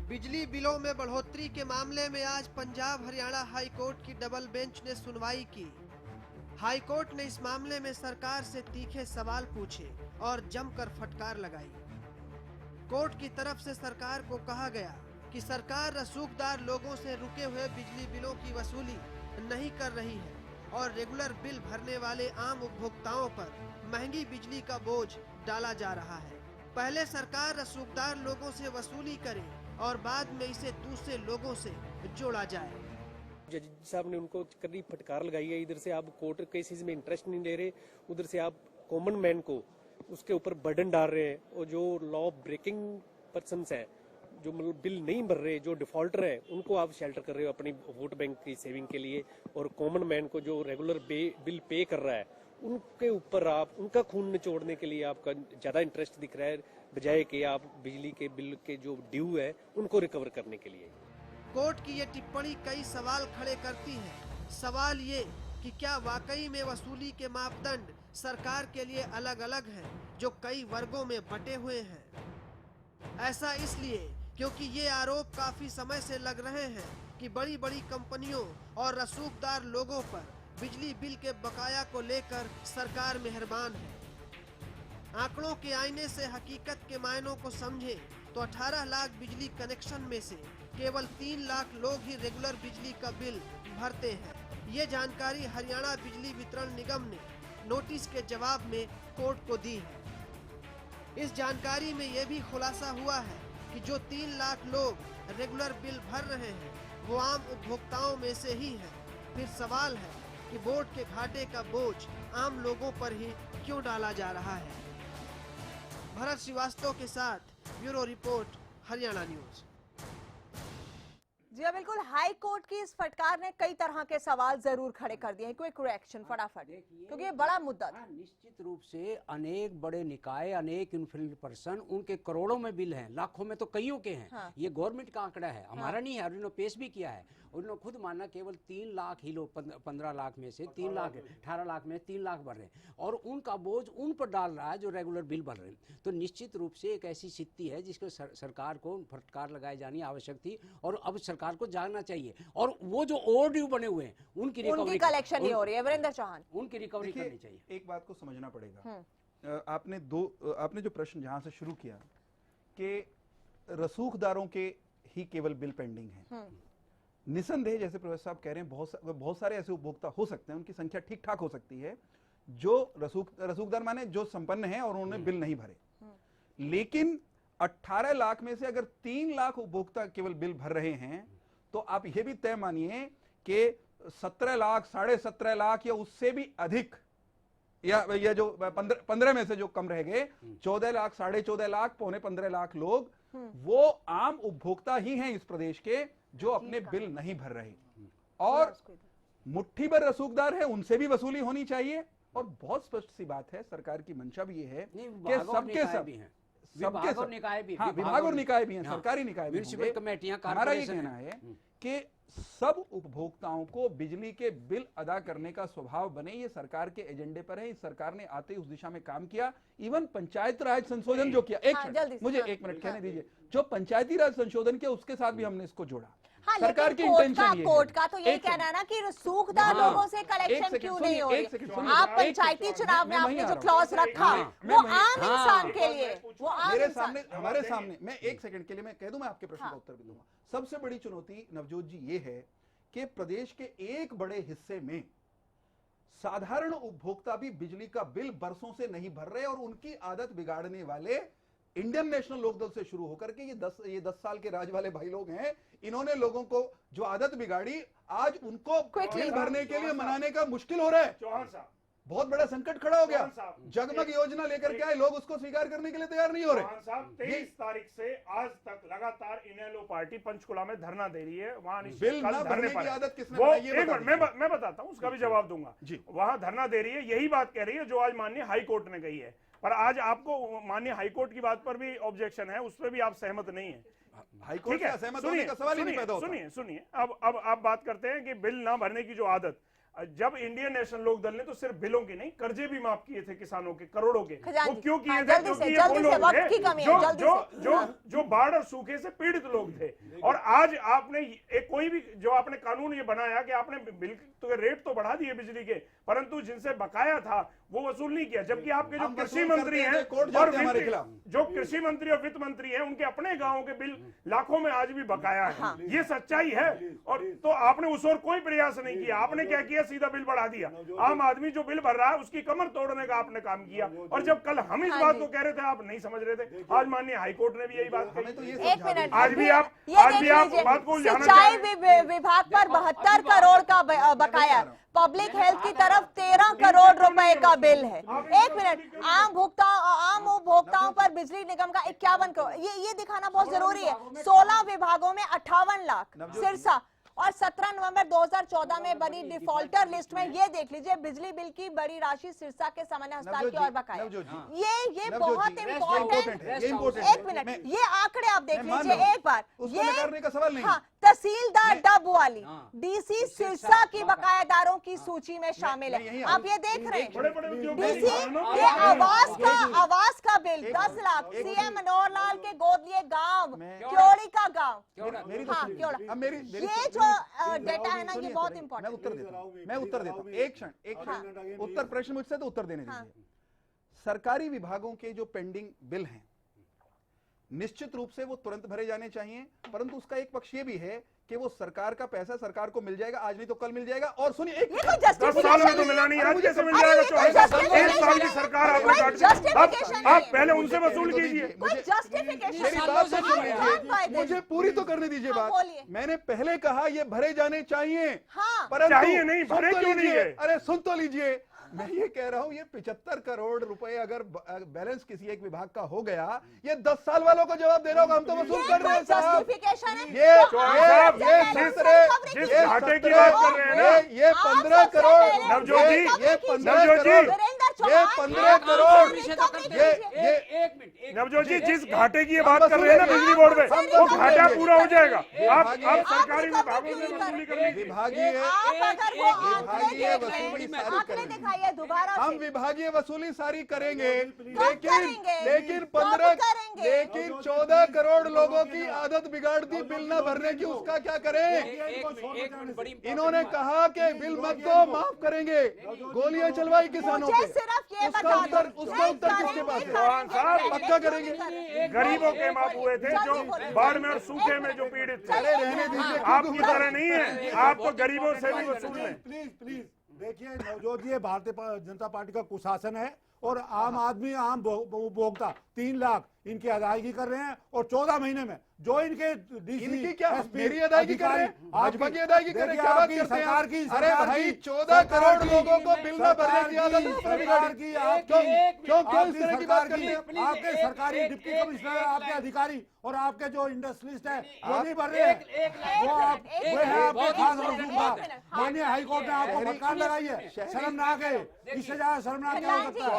बिजली बिलों में बढ़ोतरी के मामले में आज पंजाब हरियाणा हाई कोर्ट की डबल बेंच ने सुनवाई की। हाई कोर्ट ने इस मामले में सरकार से तीखे सवाल पूछे और जमकर फटकार लगाई। कोर्ट की तरफ से सरकार को कहा गया कि सरकार रसूखदार लोगों से रुके हुए बिजली बिलों की वसूली नहीं कर रही है और रेगुलर बिल भरने वाले आम उपभोक्ताओं पर महंगी बिजली का बोझ डाला जा रहा है। पहले सरकार रसूखदार लोगों से वसूली करे और बाद में इसे दूसरे लोगों से जोड़ा जाए। जज साहब ने उनको कड़ी फटकार लगाई है। इधर से आप कोर्ट केसेस में इंटरेस्ट नहीं ले रहे, उधर से आप कॉमन मैन को उसके ऊपर बर्डन डाल रहे हैं, और जो लॉ ब्रेकिंग पर्सन्स है, जो मतलब बिल नहीं भर रहे, जो डिफॉल्टर है, उनको आप शेल्टर कर रहे हो अपनी वोट बैंक की सेविंग के लिए, और कॉमन मैन को जो रेगुलर बिल पे कर रहा है उनके ऊपर आप उनका खून निचोड़ने के लिए आपका ज्यादा इंटरेस्ट दिख रहा है, बजाय कि आप बिजली के बिल के जो ड्यू है उनको रिकवर करने के लिए। कोर्ट की ये टिप्पणी कई सवाल खड़े करती है। सवाल ये कि क्या वाकई में वसूली के मापदंड सरकार के लिए अलग अलग हैं, जो कई वर्गों में बटे हुए हैं। ऐसा इसलिए क्योंकि ये आरोप काफी समय से लग रहे हैं कि बड़ी बड़ी कंपनियों और रसूखदार लोगों पर बिजली बिल के बकाया को लेकर सरकार मेहरबान है। आंकड़ों के आईने से हकीकत के मायनों को समझें तो 18 लाख बिजली कनेक्शन में से केवल 3 लाख लोग ही रेगुलर बिजली का बिल भरते हैं। ये जानकारी हरियाणा बिजली वितरण निगम ने नोटिस के जवाब में कोर्ट को दी है। इस जानकारी में यह भी खुलासा हुआ है कि जो 3 लाख लोग रेगुलर बिल भर रहे हैं वो आम उपभोक्ताओं में से ही हैं। फिर सवाल है कि बोर्ड के घाटे का बोझ आम लोगों पर ही क्यों डाला जा रहा है। भरत श्रीवास्तव के साथ ब्यूरो रिपोर्ट, हरियाणा न्यूज। जी हाँ, बिल्कुल। हाई कोर्ट की इस फटकार ने कई तरह के सवाल जरूर खड़े कर दिए हैं। क्विक रिएक्शन फटाफट, क्योंकि ये बड़ा मुद्दा था। निश्चित रूप से अनेक बड़े निकाय, अनेक इन्फ्लुएंस पर्सन, उनके करोड़ों में बिल हैं, लाखों में तो कईयों के हैं। हाँ। ये गवर्नमेंट का आंकड़ा है, हमारा नहीं है। और उन्होंने पेश भी किया है। उन्होंने खुद माना केवल 3 लाख ही लोग 15 लाख में से 3 लाख 18 लाख में 3 लाख भर रहे हैं, और उनका बोझ उन पर डाल रहा है जो रेगुलर बिल भर रहे हैं। तो निश्चित रूप से एक ऐसी स्थिति है जिसको सरकार को फटकार लगाई जानी आवश्यक थी, और अब सरकार को जागना चाहिए। और वो जो ओवरड्यू बने हुए हैं उनकी कलेक्शन नहीं हो रही है। वीरेंद्र चौहान, उनकी रिकवरी करनी चाहिए। एक बात को समझना पड़ेगा। आपने जो प्रश्न जहां से शुरू किया कि रसूखदारों के ही केवल बिल पेंडिंग है, निसंदेह जैसे प्रोफेसर साहब कह रहे हैं बहुत सारे ऐसे उपभोक्ता हो सकते हैं, उनकी संख्या ठीक ठाक हो सकती है, जो रसूखदार माने जो संपन्न हैं और उन्होंने बिल नहीं भरे। लेकिन 18 लाख में से अगर 3 लाख उपभोक्ता केवल बिल भर रहे हैं, तो आप ये भी तय मानिए कि 17 लाख, 17.5 लाख या उससे भी अधिक, या जो 15 में से जो कम रह गए, 14 लाख, 14.5 लाख, 15 लाख लोग, वो आम उपभोक्ता ही हैं इस प्रदेश के जो अपने बिल नहीं भर रहे। और मुट्ठी भर रसूखदार है, उनसे भी वसूली होनी चाहिए। और बहुत स्पष्ट सी बात है, सरकार की मंशा भी ये है कि सबके सब विभाग और निकाय भी, विभाग और निकाय भी हैं, सरकारी निकाय भी म्युनिसिपल कमेटियां, हमारा ये कहना है कि सब उपभोक्ताओं को बिजली के बिल अदा करने का स्वभाव बने, ये सरकार के एजेंडे पर है। इस सरकार ने आते ही उस दिशा में काम किया। इवन पंचायत राज संशोधन जो किया, मुझे 1 मिनट कहने दीजिए, जो पंचायती राज संशोधन किया उसके साथ भी हमने इसको जोड़ा। हाँ, सरकार की कोर्ट का तो यही कहना है ना कि रसूखदार लोगों से कलेक्शन क्यों नहीं हो रही। आप पंचायती चुनाव में आपने जो क्लॉज रखा वो आम इंसान के लिए, वो आम मेरे सामने, हमारे सामने, मैं 1 सेकंड के लिए मैं कह दूं, मैं आपके प्रश्न का उत्तर भी दूंगा। सबसे बड़ी चुनौती नवजोत जी ये है कि प्रदेश के एक बड़े हिस्से में साधारण उपभोक्ता भी बिजली का बिल बरसों से नहीं भर रहे, और उनकी आदत बिगाड़ने वाले इंडियन नेशनल लोकदल से शुरू होकर के ये 10 साल के राज वाले भाई लोग हैं। इन्होंने लोगों को जो आदत बिगाड़ी, आज उनको बिल भरने के लिए मनाने का मुश्किल हो रहा है। चौहान साहब, बहुत बड़ा संकट खड़ा हो गया। जगमग योजना लेकर के आए लोग, उसको स्वीकार करने के लिए तैयार नहीं हो रहे। 23 तारीख से आज तक लगातार इनेलो पार्टी पंचकुला में धरना दे रही है। वहां बिल न भरने की आदत किसने वो बनाई? मैं बताता हूं, उसका भी जवाब दूंगा। वहां धरना दे रही है, यही बात कह रही है जो आज माननीय हाई कोर्ट ने कही है। पर आज आपको माननीय हाई कोर्ट की बात पर भी ऑब्जेक्शन है, उस पर भी आप सहमत नहीं है। हाई कोर्ट से सहमत होने का सवाल ही नहीं पैदा होता। सुनिए, अब आप बात करते हैं कि बिल ना भरने की जो आदत, जब इंडियन नेशनल लोकदल ने तो सिर्फ बिलों के नहीं, कर्जे भी माफ किए थे किसानों के, करोड़ों के। वो क्यों किए थे? क्योंकि ये वो लोग थे जो बाढ़ और सूखे से पीड़ित लोग थे। और आज आपने कोई भी जो आपने कानून ये बनाया कि आपने बिल तो रेट तो बढ़ा दिए बिजली के, परंतु जिनसे बकाया था वो वसूल नहीं किया। जबकि आपके जो कृषि मंत्री हैं और जो कृषि मंत्री और वित्त मंत्री हैं, उनके अपने गांवों के बिल लाखों में आज भी बकाया है। ये सच्चाई है। और तो आपने उस ओर कोई प्रयास नहीं किया। आपने क्या किया? सीधा बिल बढ़ा दिया। आम आदमी जो बिल भर रहा है उसकी कमर तोड़ने का आपने काम किया। और जब कल हम इस बात को कह रहे थे, आप नहीं समझ रहे थे। आज माननीय हाईकोर्ट ने भी यही बात कही। आज भी आप बात को सिंचाई विभाग पर 72 करोड़ का बकाया, पब्लिक हेल्थ की तरफ 13 करोड़ रुपए का बिल है। 1 मिनट, आम उपभोक्ताओं पर बिजली निगम का 51 करोड़, ये दिखाना बहुत जरूरी है। 16 विभागों में 58 लाख, सिरसा और 17 नवंबर 2014 में बनी डिफॉल्टर लिस्ट में ये देख लीजिए बिजली बिल की बड़ी राशि सिरसा के सामान्य अस्पताल की ओर बकाया। ये बहुत इम्पोर्टेंट है। एक मिनट, ये आंकड़े आप देख लीजिए एक बार। ये तहसीलदार डब वाली डीसी सिरसा की बकायादारों की सूची में शामिल है। आप ये देख रहे हैं डीसी ये आवास का बिल 10 लाख सीएम मनोहर लाल के गोद लिए गांव क्योड़ी का गांव। ये जो डेटा है ना ये बहुत इंपॉर्टेंट। मैं उत्तर देता हूँ एक क्षण उत्तर प्रश्न मुझसे तो उत्तर देने दीजिए। सरकारी विभागों के जो पेंडिंग बिल हैं निश्चित रूप से वो तुरंत भरे जाने चाहिए, परंतु उसका एक पक्ष ये भी है कि वो सरकार का पैसा सरकार को मिल जाएगा, आज नहीं तो कल मिल जाएगा। और सुनिए 10 साल में तो मिला नहीं, आज कैसे मिल जाएगा? 1 साल की सरकार आपने काट दी, आप पहले उनसे वसूल कीजिए। मेरी बात तो सुन लीजिए, मुझे पूरी तो करने दीजिए बात। मैंने पहले कहा ये भरे जाने चाहिए, परंतु चाहिए नहीं, भरे क्यों नहीं है? अरे सुन तो लीजिए, मैं ये कह रहा हूं ये 75 करोड़ रुपए अगर बैलेंस किसी एक विभाग का हो गया, ये 10 साल वालों को जवाब दे रहा होगा, हम तो वसूल कर रहे हैं साहब। जिस घाटे की बात कर रहे हैं ना, ये 15 करोड़ नवजोत जी, ये 15 करोड़ नवजोत जी जिस घाटे की ये बात कर रहे हैं ना बिजली बोर्ड में, वो घाटा पूरा हो जाएगा। आप सरकारी विभागों से वसूली करने विभागीय वसूली सारी करेंगे, हम विभागीय वसूली सारी करेंगे, लेकिन 14 करोड़ लोगों की आदत बिगाड़ दी बिल न भरने की, उसका क्या करें? इन्होंने कहा कि बिल मत दो, माफ करेंगे, गोलियां चलवाई किसानों पे, उसका उत्तर किसके पास है? पक्का करेंगे। गरीबों के माफ हुए थे जो बाढ़ में और सूखे में जो पीड़ित थे। रहने दीजिए, आपकी तरह नहीं है, आप तो गरीबों से भी वसूल लें। प्लीज देखिए नवजोत जी, भारतीय जनता पार्टी का कुशासन है और आम आदमी आम उपभोक्ता 3 लाख इनकी अदायगी कर रहे हैं और 14 महीने में जो इनके डीसी इनकी क्या मेरी अदायगी कर रहे हैं, भाजपा की अदायगी कर रहे हैं, क्या बात करते हैं सरकार की? अरे भाई 14 करोड़ लोगों को बिल न भरने की आदत क्यों इस तरह की बात करते हैं? आपके सरकारी डिप्टी कमिश्नर, आपके अधिकारी और आपके जो इंडस्ट्रियलिस्ट है वो नहीं भर रहे हैं, वो है आपके खास वसूलदार। माननीय हाईकोर्ट ने आपको फटकार लगाई है, शर्मनाक है, इससे ज्यादा शर्मनाक क्या हो सकता है?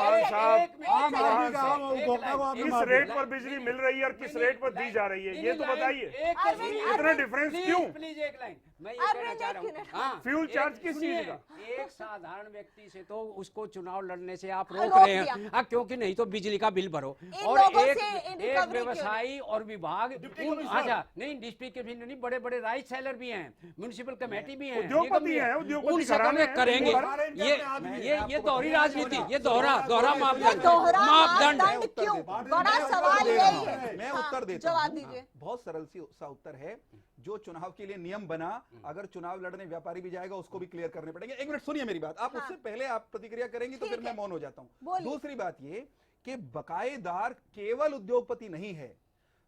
आम आदमी का आम उपभोक्ता को किस रेट पर बिजली मिल रही है और किस रेट पर दी जा रही है, ये तो बताइए। इतना डिफरेंस क्यों? प्लीज एक लाइन मैं ये कहना चाह रहा हूँ, हाँ, फ्यूल चार्ज किस चीज का? एक साधारण व्यक्ति से तो उसको चुनाव लड़ने से आप रोक रहे हैं, क्योंकि नहीं तो बिजली का बिल भरो। और एक व्यवसायी और विभाग, अच्छा नहीं डिस्ट्रिक्ट के नहीं, बड़े बड़े राइस सेलर भी हैं, म्युनिसिपल कमेटी भी है, उद्योगपति है, उद्योगपति करेंगे। ये दोहरी राजनीति, ये दोहरा मापदंड क्यों? बड़ा सवाल यही है। मैं उत्तर देता हूं, जवाब दीजिए। बहुत सरल सा उत्तर है, जो चुनाव के लिए नियम बना, अगर चुनाव लड़ने व्यापारी भी जाएगा उसको भी क्लियर करने पड़ेंगे। एक मिनट सुनिए मेरी बात, आप उससे पहले आप प्रतिक्रिया करेंगी तो फिर मैं मौन हो जाता हूं। दूसरी बात ये कि बकायेदार केवल उद्योगपति नहीं है,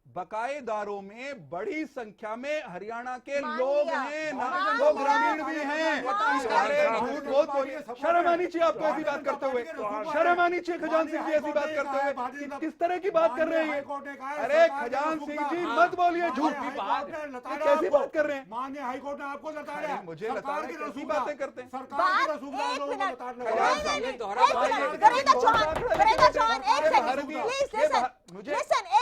बकायेदारों में बड़ी संख्या में हरियाणा के लोग हैं, वो ग्रामीण भी हैं। झूठ बहुत बोलिए, शर्म आनी चाहिए आपको ऐसी बात करते हुए, शर्म आनी चाहिए खजान सिंह जी ऐसी बात करते हुए। किस तरह की बात कर रहे हैं? अरे खजान सिंह जी मत बोलिए झूठ, कैसी बात कर रहे हैं? माननीय हाईकोर्ट ने आपको लताड़ा, मुझे लताड़ा, कैसी बातें करते हैं? मुझे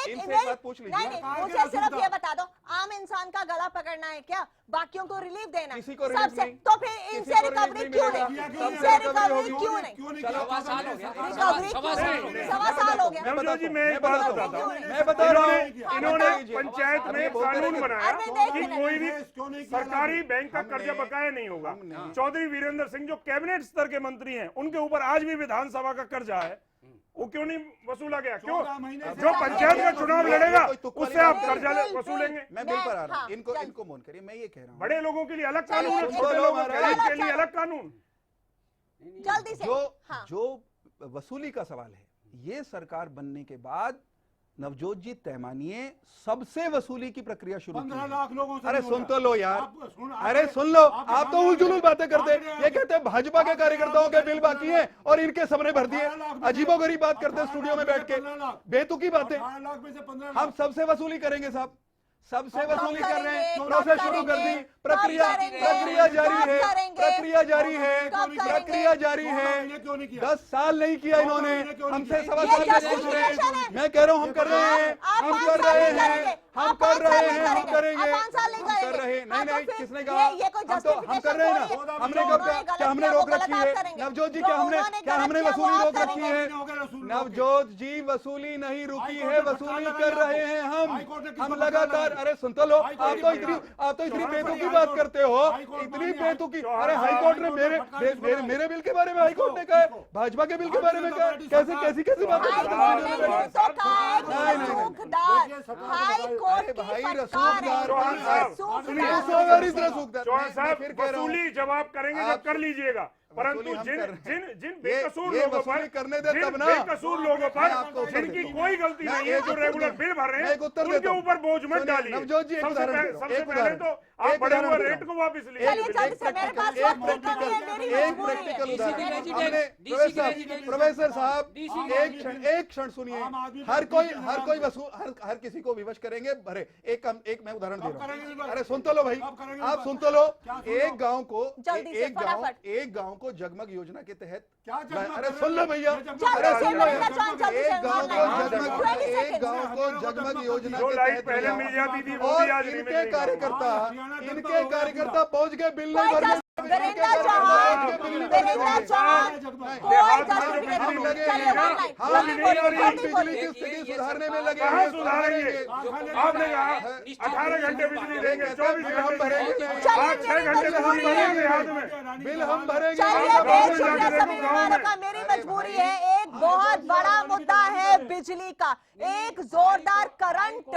इनसे बात पूछ लीजिए। मुझे सिर्फ ये बता दो, आम इंसान का गला पकड़ना है क्या? बाकियों को रिलीफ देना? किसी को रिलीफ नहीं। तो फिर इनसे रिकवरी क्यों नहीं? इनसे रिकवरी क्यों नहीं? सवा साल हो गया। सवा साल हो गया। नवजोत जी मैं एक बात बताता हूँ, मैं बता रहा हूँ, इन्होंने पंचायत में कानून बनाया कि कोई भी सरकारी बैंक का कर्जा बकाया नहीं होगा। चौधरी वीरेंद्र सिंह जो कैबिनेट स्तर के मंत्री हैं, उनके ऊपर आज भी विधानसभा का कर्जा है, वो क्यों नहीं वसूला गया? क्यों? जो पंचायत का चुनाव लड़ेगा उससे आप कर्जा वसूलेंगे। मैं बिल पर आ रहा हूँ, इनको मौन करिए। मैं ये कह रहा हूँ, बड़े लोगों के लिए अलग कानून है, छोटे लोगों के लिए अलग कानून। जल्दी से जो वसूली का सवाल है, ये सरकार बनने के बाद नवजोत जी तय मानिए सबसे वसूली की प्रक्रिया शुरू 15 लाख लोगों से। अरे सुन तो लो यार, अरे सुन लो, आप तो उलझुल बातें करते हैं। ये कहते हैं भाजपा के कार्यकर्ताओं के बिल बाकी हैं और इनके सबने भर दिए। अजीबोगरीब बात करते हैं स्टूडियो में बैठ के, बेतुकी बातें। हम सबसे वसूली करेंगे साहब, सबसे वसूली कर रहे हैं, प्रोसेस शुरू कर दी, प्रक्रिया जारी है, प्रक्रिया जारी है, प्रक्रिया जारी है। 10 साल नहीं किया इन्होंने, हमसे 1.25 साल में पूछ रहे हैं। मैं कह रहा हूँ हम कर रहे हैं, हम कर रहे हैं, हम कर रहे हैं, हम करेंगे, हम कर रहे हैं। नहीं नहीं, किसने कहा? हम कर रहे हैं ना। हमने कब कहा? क्या हमने रोक रखी है? नवजोत जी, क्या हमने वसूली रोक रखी है? नवजोत जी, वसूली नहीं रुकी है, वसूली कर रहे हैं हम लगातार। अरे सुन तो लो, आप तो इतनी बेतुकी बात करते हो, इतनी बेतुकी। अरे हाईकोर्ट ने मेरे बिल के बारे में हाईकोर्ट ने कहा है, भाजपा के बिल के बारे में कहा, कैसी बातें करते हैं? वसूली जब आप करेंगे जब कर लीजिएगा, परंतु जिन बेकसूर लोगों पर जिनकी कोई गलती नहीं है, जो रेगुलर बिल भर रहे हैं, उनके ऊपर बोझ मत डालिए। सबसे पहले तो आप बढ़े हुए रेट को वापस लीजिए। प्रोफेसर साहब, एक क्षण सुनिए। हर कोई किसी को विवश करेंगे, भरे। एक मैं उदाहरण दे रहा हूँ। अरे सुन तो लो भाई, आप सुन तो लो। एक गांव को जगमग योजना के तहत, अरे सुन लो भैया, अरे सुन लो, एक गांव को जगमग योजना के तहत पहले मिल जाती थी, वो भी आज इनके कार्यकर्ता पहुंच गए बिल नहीं भरने। बिजली की स्थिति सुधारने में लगे हैं, सुधारेंगे। आपने कहा 18 घंटे बिजली देंगे, 24 हम भरेंगे, 6 घंटे बिल हम भरेंगे। मेरी मजबूरी है। एक बहुत बड़ा मुद्दा है बिजली का। एक जोरदार करंट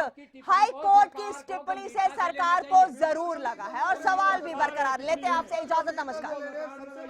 हाई कोर्ट की इस टिप्पणी से सरकार को जरूर लगा है और सवाल भी बरकरार। लेते हैं आपसे इजाजत, नमस्कार।